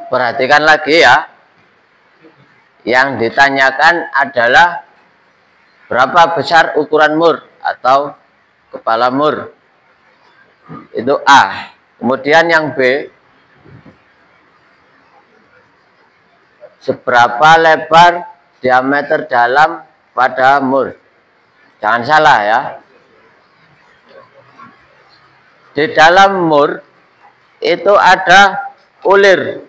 Perhatikan lagi ya. Yang ditanyakan adalah berapa besar ukuran mur atau kepala mur. Itu A. Kemudian yang B, seberapa lebar diameter dalam pada mur. Jangan salah ya. Di dalam mur itu ada ulir.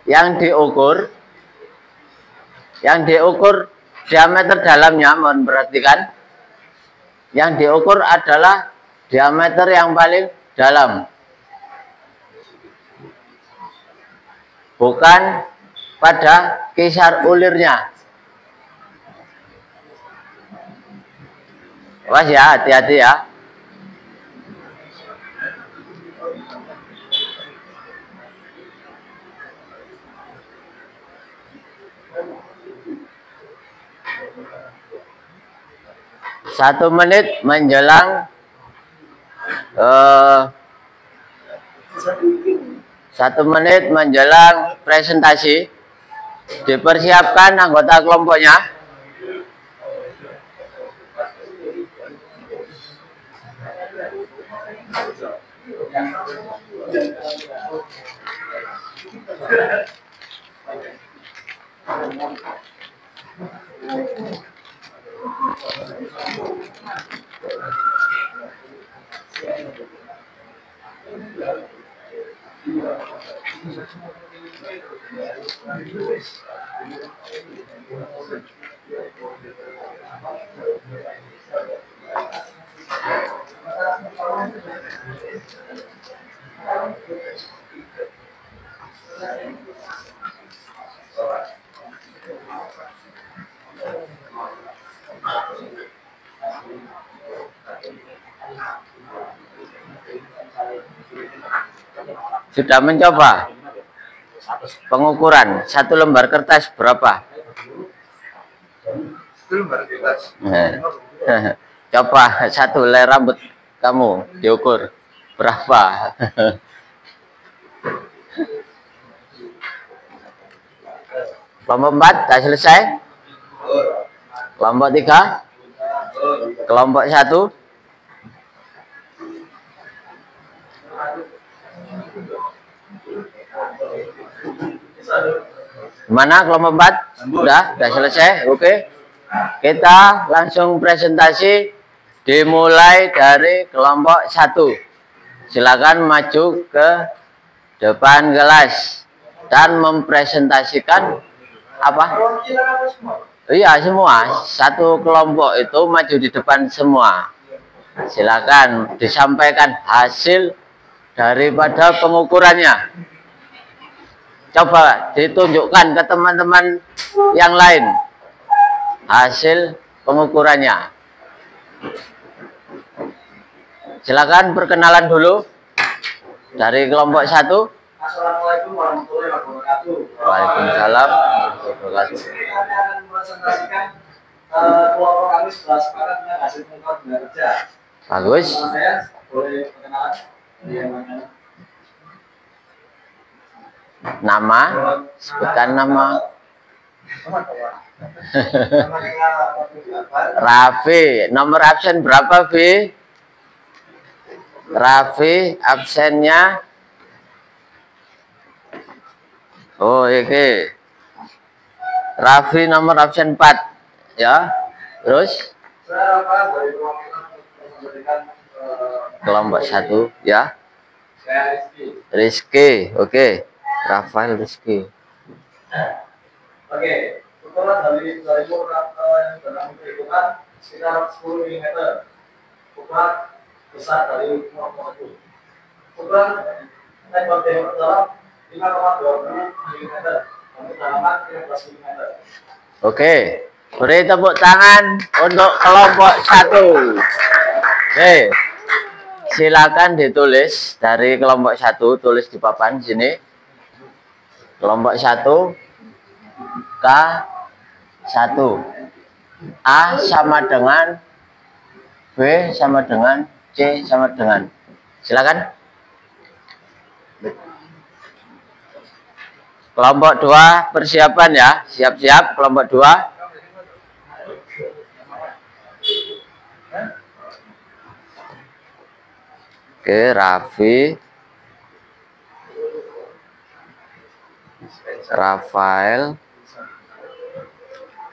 Yang diukur diameter dalamnya, mohon perhatikan. Yang diukur adalah diameter yang paling dalam, bukan pada kisar ulirnya. Awas ya, hati-hati ya. Satu menit menjelang presentasi, dipersiapkan anggota kelompoknya. Sudah mencoba pengukuran satu lembar kertas berapa? Coba satu helai rambut kamu diukur berapa? Kelompok 4 sudah selesai. Kelompok 3, kelompok 1. Mana kelompok 4? Sudah selesai. Oke. Kita langsung presentasi, dimulai dari kelompok 1. Silakan maju ke depan kelas dan mempresentasikan apa? Iya, semua. Satu kelompok itu maju di depan semua. Silakan disampaikan hasil daripada pengukurannya. Coba ditunjukkan ke teman-teman yang lain hasil pengukurannya. Silakan perkenalan dulu dari kelompok 1. Assalamualaikum warahmatullahi wabarakatuh. Waalaikumsalam warahmatullahi wabarakatuh. Kita akan mempresentasikan kelompok kami setelah sepakat dengan hasil pengukuran tenaga kerja. Bagus. Saya boleh perkenalan? Nama, sebutkan nama. Raffi, nomor absen berapa, Vi? Raffi, absennya. Oh, ini. Raffi nomor absen 4. Ya. Terus? Saya dari perwakilan untuk memberikan kelompok 1, ya. saya Rizky, oke. Rafael Rizky. Oke, ukuran dari ukuran yang dalam perhitungan sekitar 10 mm. Ukuran besar dari molekul. Ukuran tembak dalam 5,20 mm. Kedalaman 15 mm. Oke, beri tepuk tangan untuk kelompok 1. Oke, silakan ditulis dari kelompok 1, tulis di papan sini. Kelompok 1 K1. A sama dengan B sama dengan C sama dengan. Silakan. Kelompok 2 persiapan ya. Siap-siap kelompok 2. Oke, Raffi, Rafael,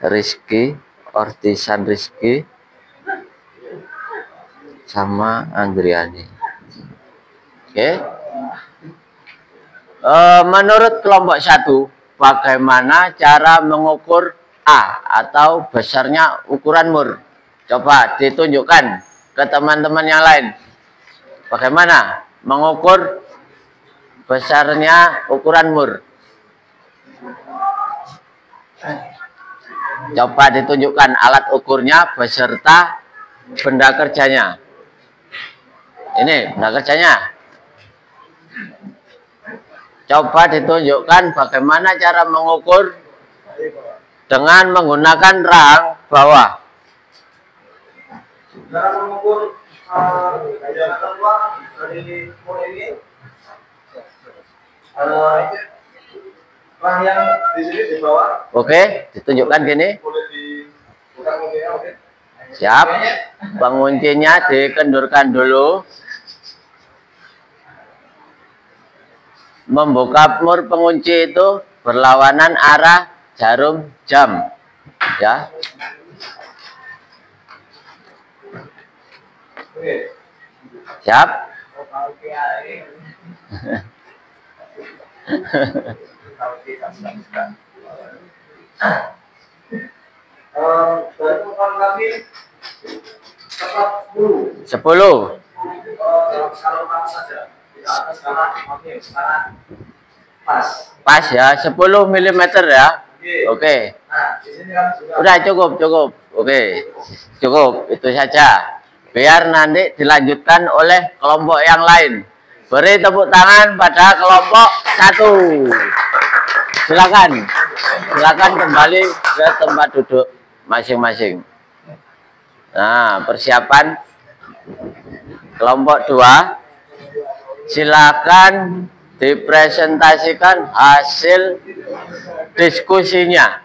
Rizky, Ortisan Rizky, sama Andriani. Oke. Menurut kelompok 1, bagaimana cara mengukur A atau besarnya ukuran mur? Coba ditunjukkan ke teman-teman yang lain. Bagaimana mengukur besarnya ukuran mur? Coba ditunjukkan alat ukurnya beserta benda kerjanya. Ini benda kerjanya. Coba ditunjukkan bagaimana cara mengukur dengan menggunakan rahang bawah. Cara mengukur diameter luar dari mur ini, rang yang di sini di bawah. Oke, ditunjukkan gini. Boleh dibuka kuncinya, oke. Siap. Penguncinya dikendurkan dulu. Membuka mur pengunci itu berlawanan arah jarum jam. Ya. Oke. Siap. Dari ukuran kami tepat 10. 10. Dalam skala utama saja. Tidak ada skala, oke, sekarang pas. Pas ya, 10 mm ya. Oke. Nah, di sini kan sudah. Udah cukup. Oke. Cukup, itu saja. Biar nanti dilanjutkan oleh kelompok yang lain. Beri tepuk tangan pada kelompok 1. Silakan kembali ke tempat duduk masing-masing. Nah, persiapan kelompok 2. Silakan dipresentasikan hasil diskusinya.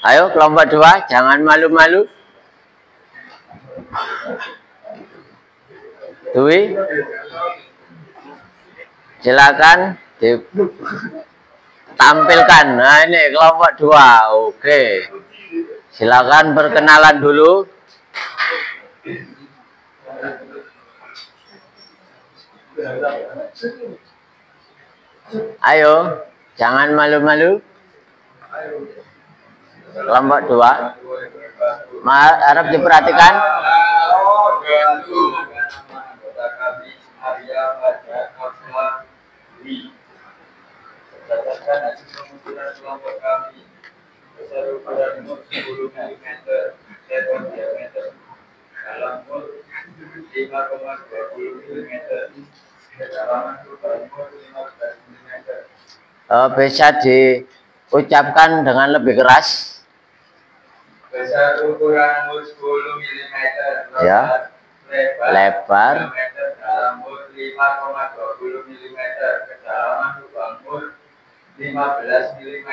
Ayo kelompok 2, jangan malu-malu. Dwi, silakan ditampilkan. Nah, ini kelompok 2. Oke. Silakan perkenalan dulu. Ayo, jangan malu-malu. Kelompok 2. Harap diperhatikan. Berdasarkan hasil pengukuran kelompok kami, besar ukuran mur 10 mm, lebar diameter dalam mur 5,20 mm, kedalaman ukuran mur 15 mm. Bisa diucapkan dengan lebih keras. Besar ukuran mur 10 mm, Ya. Lebar diameter dalam mur 5,20 mm, kedalaman lubang mur 15 mm.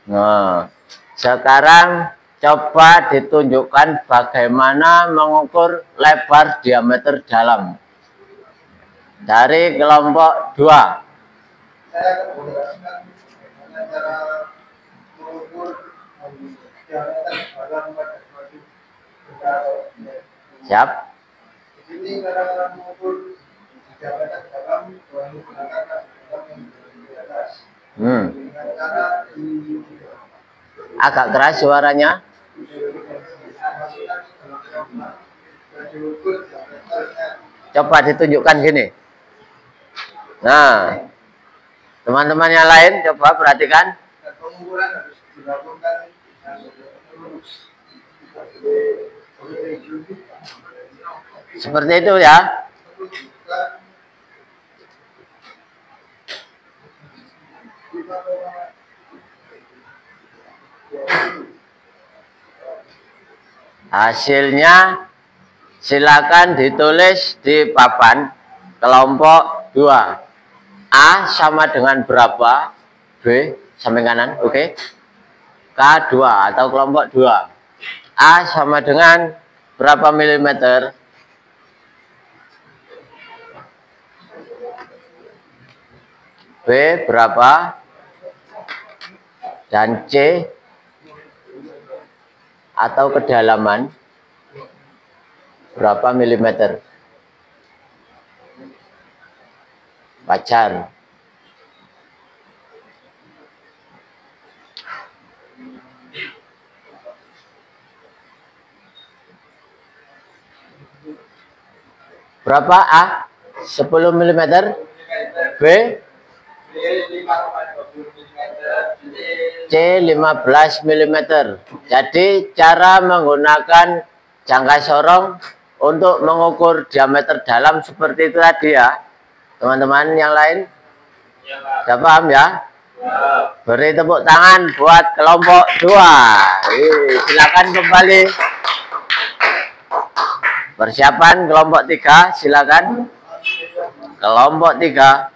Nah, sekarang coba ditunjukkan bagaimana mengukur lebar diameter dalam dari kelompok 2. Saya akan menjelaskan bagaimana cara mengukur diameter dalam pada suatu benda. Siap? Di sini cara mengukur diameter dalam menggunakan dalam yang di atas. Dengan Agak keras suaranya. Coba ditunjukkan gini. Nah, teman-teman yang lain coba perhatikan. Seperti itu ya. Hasilnya silakan ditulis di papan kelompok 2. A sama dengan berapa? B samping kanan, oke. K2 atau kelompok 2. A sama dengan berapa milimeter? B berapa? Dan C atau kedalaman berapa milimeter? Wajar. Berapa A? 10 mm. B? C 15 mm. Jadi cara menggunakan jangka sorong untuk mengukur diameter dalam seperti itu tadi ya. Teman-teman yang lain sudah paham ya? Beri tepuk tangan buat kelompok 2. Silakan kembali. Persiapan kelompok 3, silakan. Kelompok 3.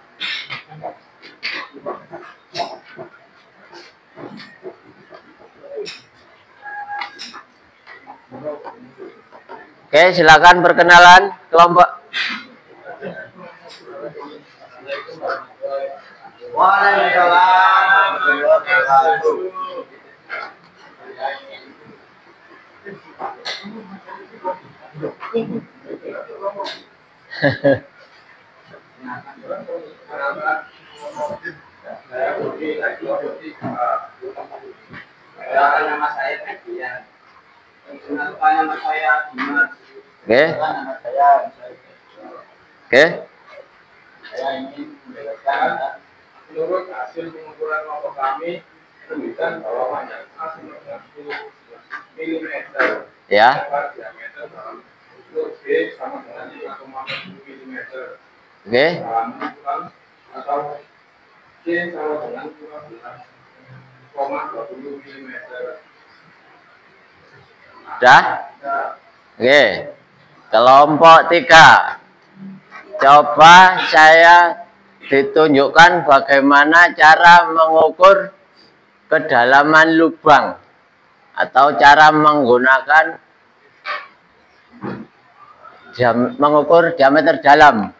Oke, silakan perkenalan kelompok. Waalaikumsalam warahmatullahi Oke. Oke. Saya ingin menjelaskan menurut hasil pengukuran kelompok kami menunjukkan bahwa panjang A 10 mm Ya. diameter dalam ukur B sama dengan 5,7 mm. Oke. Dalam ukuran atau C sama dengan 15,20 mm. Sudah? Oke. Kelompok 3. Coba saya ditunjukkan bagaimana cara mengukur kedalaman lubang atau cara menggunakan mengukur diameter dalam.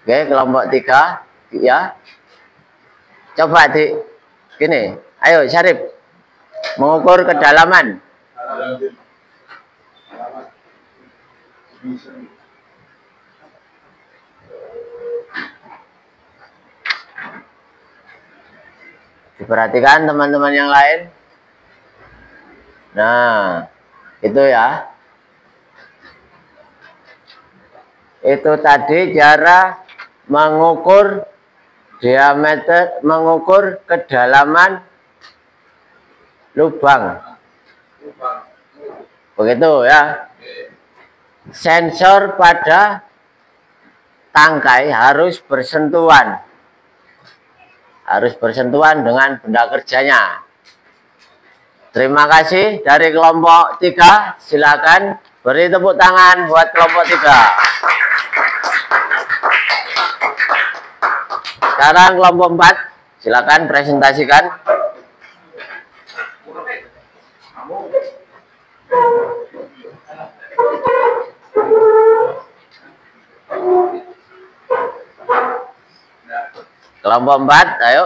Oke, kelompok 3 ya. Coba di gini. Ayo Syarif. Mengukur kedalaman. Diperhatikan teman-teman yang lain. Nah, itu ya. Itu tadi cara mengukur diameter, mengukur kedalaman lubang. Begitu ya. Sensor pada tangkai harus bersentuhan. Harus bersentuhan dengan benda kerjanya. Terima kasih dari kelompok 3. Silakan beri tepuk tangan buat kelompok 3. Sekarang kelompok 4. Silakan presentasikan. Kelompok 4, ayo.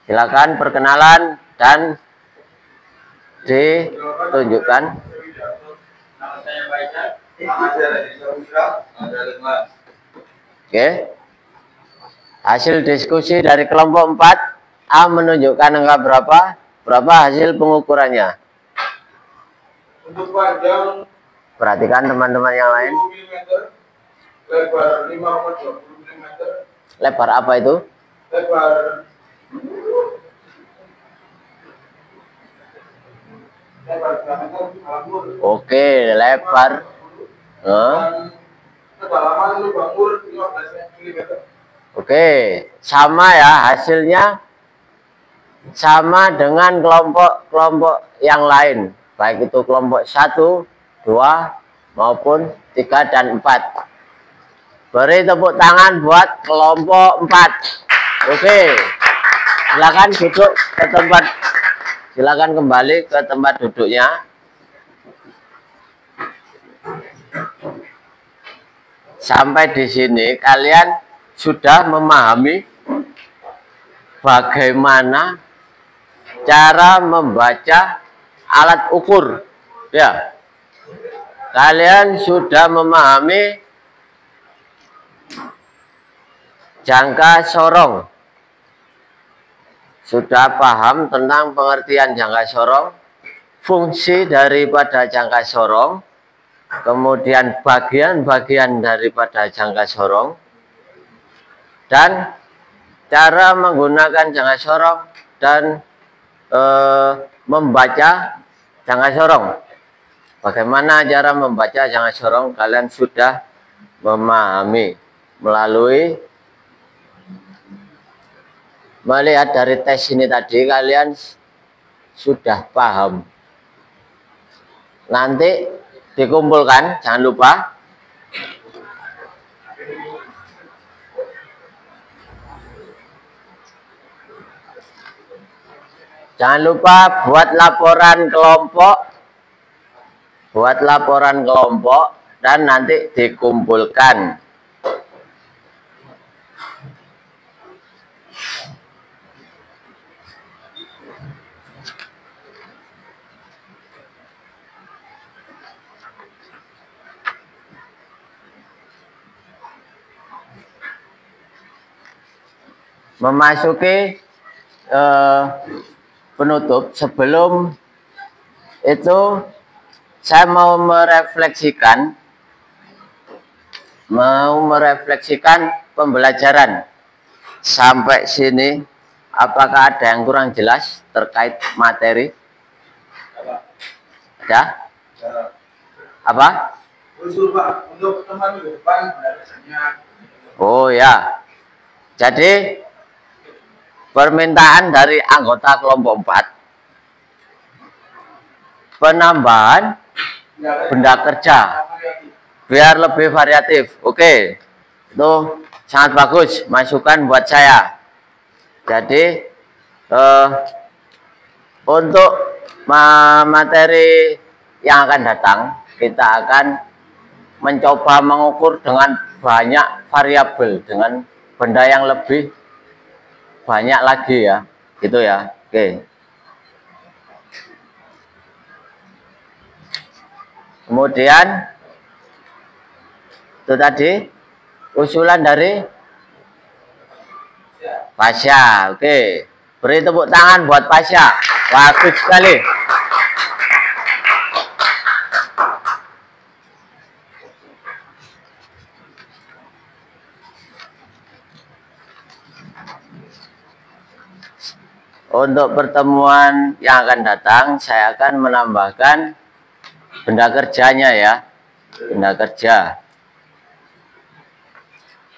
Silakan perkenalan dan ditunjukkan. Nama saya Faisal. Oke. Hasil diskusi dari kelompok 4 A menunjukkan angka berapa? Berapa hasil pengukurannya? Untuk panjang Perhatikan teman-teman yang lain. 10 mm, lebar 5,20 mm, Lebar apa itu? lebar diameter bangun. Oke, lebar. Dan kedalaman lubang mur 15 mm. Oke, sama ya hasilnya, sama dengan kelompok-kelompok yang lain, baik itu kelompok 1, 2, maupun 3 dan 4. Beri tepuk tangan buat kelompok 4. Oke, silakan duduk ke tempat, silakan kembali ke tempat duduknya. Sampai di sini kalian sudah memahami bagaimana cara membaca alat ukur, ya. Kalian sudah memahami jangka sorong, sudah paham tentang pengertian jangka sorong, fungsi daripada jangka sorong, kemudian bagian-bagian daripada jangka sorong, dan cara menggunakan jangka sorong dan membaca jangka sorong. Bagaimana cara membaca jangka sorong kalian sudah memahami melalui melihat dari tes ini tadi, kalian sudah paham. Nanti dikumpulkan, jangan lupa. Jangan lupa buat laporan kelompok, dan nanti dikumpulkan. Memasuki penutup, sebelum itu saya mau merefleksikan pembelajaran sampai sini. Apakah ada yang kurang jelas terkait materi? Ada? Apa? Untuk teman minggu depan biasanya. Oh ya, jadi permintaan dari anggota kelompok 4 penambahan benda kerja biar lebih variatif. Oke, itu sangat bagus, masukan buat saya. Jadi untuk materi yang akan datang, kita akan mencoba mengukur dengan banyak variabel, dengan benda yang lebih banyak lagi ya, gitu ya. Oke. Kemudian itu tadi usulan dari Pasya. Oke, beri tepuk tangan buat Pasya. Bagus sekali. Untuk pertemuan yang akan datang, saya akan menambahkan benda kerjanya ya, benda kerja.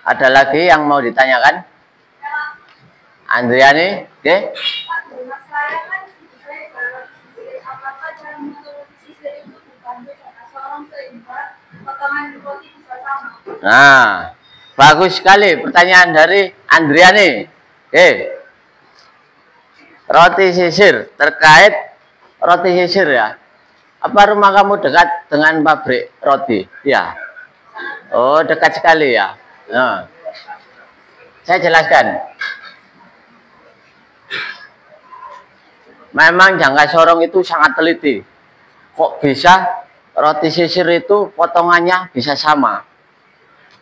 Ada lagi yang mau ditanyakan? Andriani, oke? Nah, bagus sekali pertanyaan dari Andriani. Oke. Roti sisir, terkait roti sisir ya. Apa rumah kamu dekat dengan pabrik roti? Ya. Oh, dekat sekali ya. Nah, saya jelaskan. Memang jangka sorong itu sangat teliti. Kok bisa roti sisir itu potongannya bisa sama?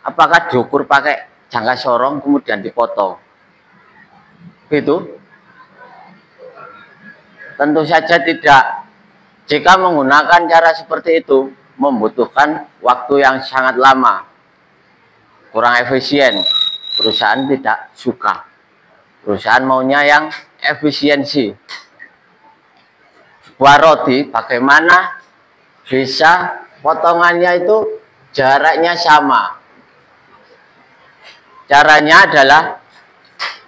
Apakah diukur pakai jangka sorong kemudian dipotong? Gitu? Tentu saja tidak. Jika menggunakan cara seperti itu, membutuhkan waktu yang sangat lama, kurang efisien. Perusahaan tidak suka. Perusahaan maunya yang efisiensi. Sebuah roti, bagaimana bisa potongannya itu jaraknya sama? Caranya adalah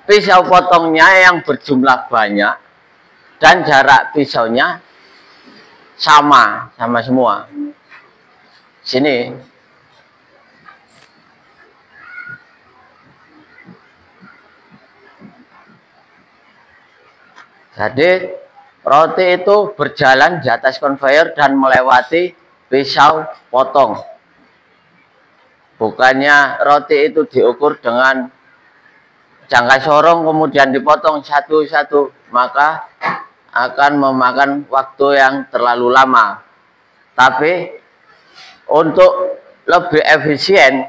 pisau potongnya yang berjumlah banyak dan jarak pisaunya sama semua. Sini. Jadi roti itu berjalan di atas konveyor dan melewati pisau potong. Bukannya roti itu diukur dengan jangka sorong kemudian dipotong satu-satu, maka akan memakan waktu yang terlalu lama. Tapi untuk lebih efisien,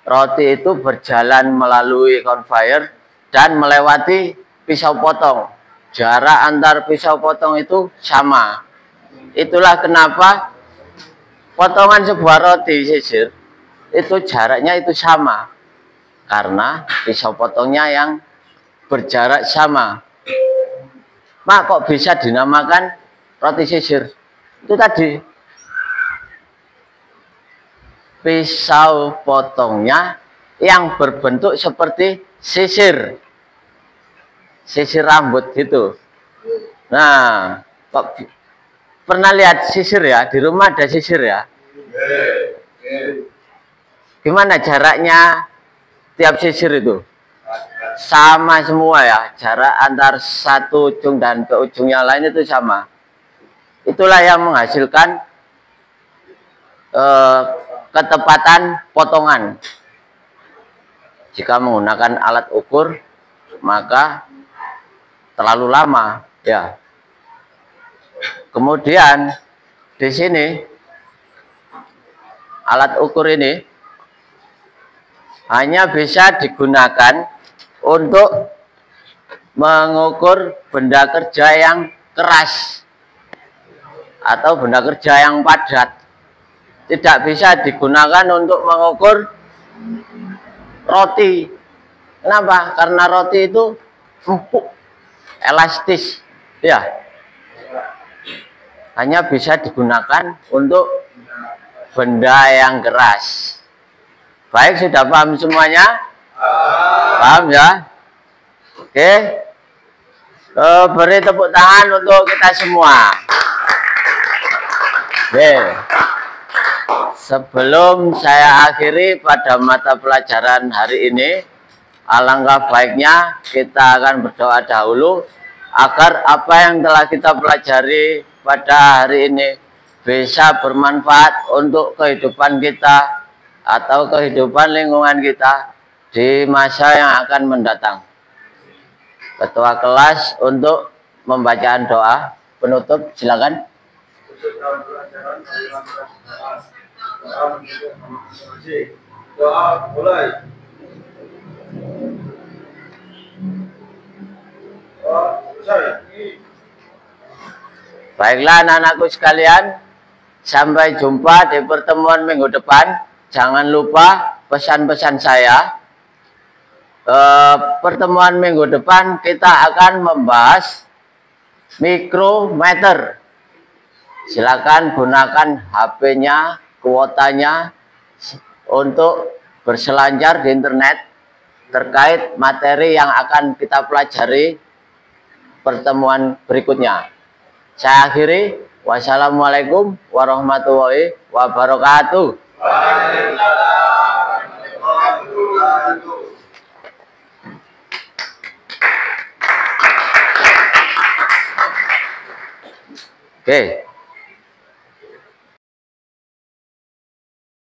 roti itu berjalan melalui konveyor dan melewati pisau potong. Jarak antar pisau potong itu sama. Itulah kenapa potongan sebuah roti sisir itu jaraknya itu sama, karena pisau potongnya yang berjarak sama. Mak, kok bisa dinamakan roti sisir? Itu tadi pisau potongnya yang berbentuk seperti sisir, sisir rambut gitu. Nah, kok pernah lihat sisir ya? Di rumah ada sisir ya? Gimana jaraknya tiap sisir itu? Sama semua ya, jarak antar satu ujung dan ke ujung yang lain itu sama. Itulah yang menghasilkan ketepatan potongan. Jika menggunakan alat ukur, maka terlalu lama ya. Kemudian di sini alat ukur ini hanya bisa digunakan untuk mengukur benda kerja yang keras atau benda kerja yang padat. Tidak bisa digunakan untuk mengukur roti. Kenapa? Karena roti itu empuk, elastis, ya. Hanya bisa digunakan untuk benda yang keras. Baik, sudah paham semuanya? Paham ya? Oke. Beri tepuk tangan untuk kita semua. Oke. Sebelum saya akhiri pada mata pelajaran hari ini, alangkah baiknya kita akan berdoa dahulu agar apa yang telah kita pelajari pada hari ini bisa bermanfaat untuk kehidupan kita atau kehidupan lingkungan kita di masa yang akan mendatang. Ketua kelas untuk membacaan doa penutup, silakan. Doa mulai. Baiklah anak-anakku sekalian, sampai jumpa di pertemuan minggu depan. Jangan lupa pesan-pesan saya. Pertemuan minggu depan kita akan membahas mikrometer. Silakan gunakan HP-nya, kuotanya untuk berselancar di internet terkait materi yang akan kita pelajari pertemuan berikutnya. Saya akhiri. Wassalamualaikum warahmatullahi wabarakatuh. Oke.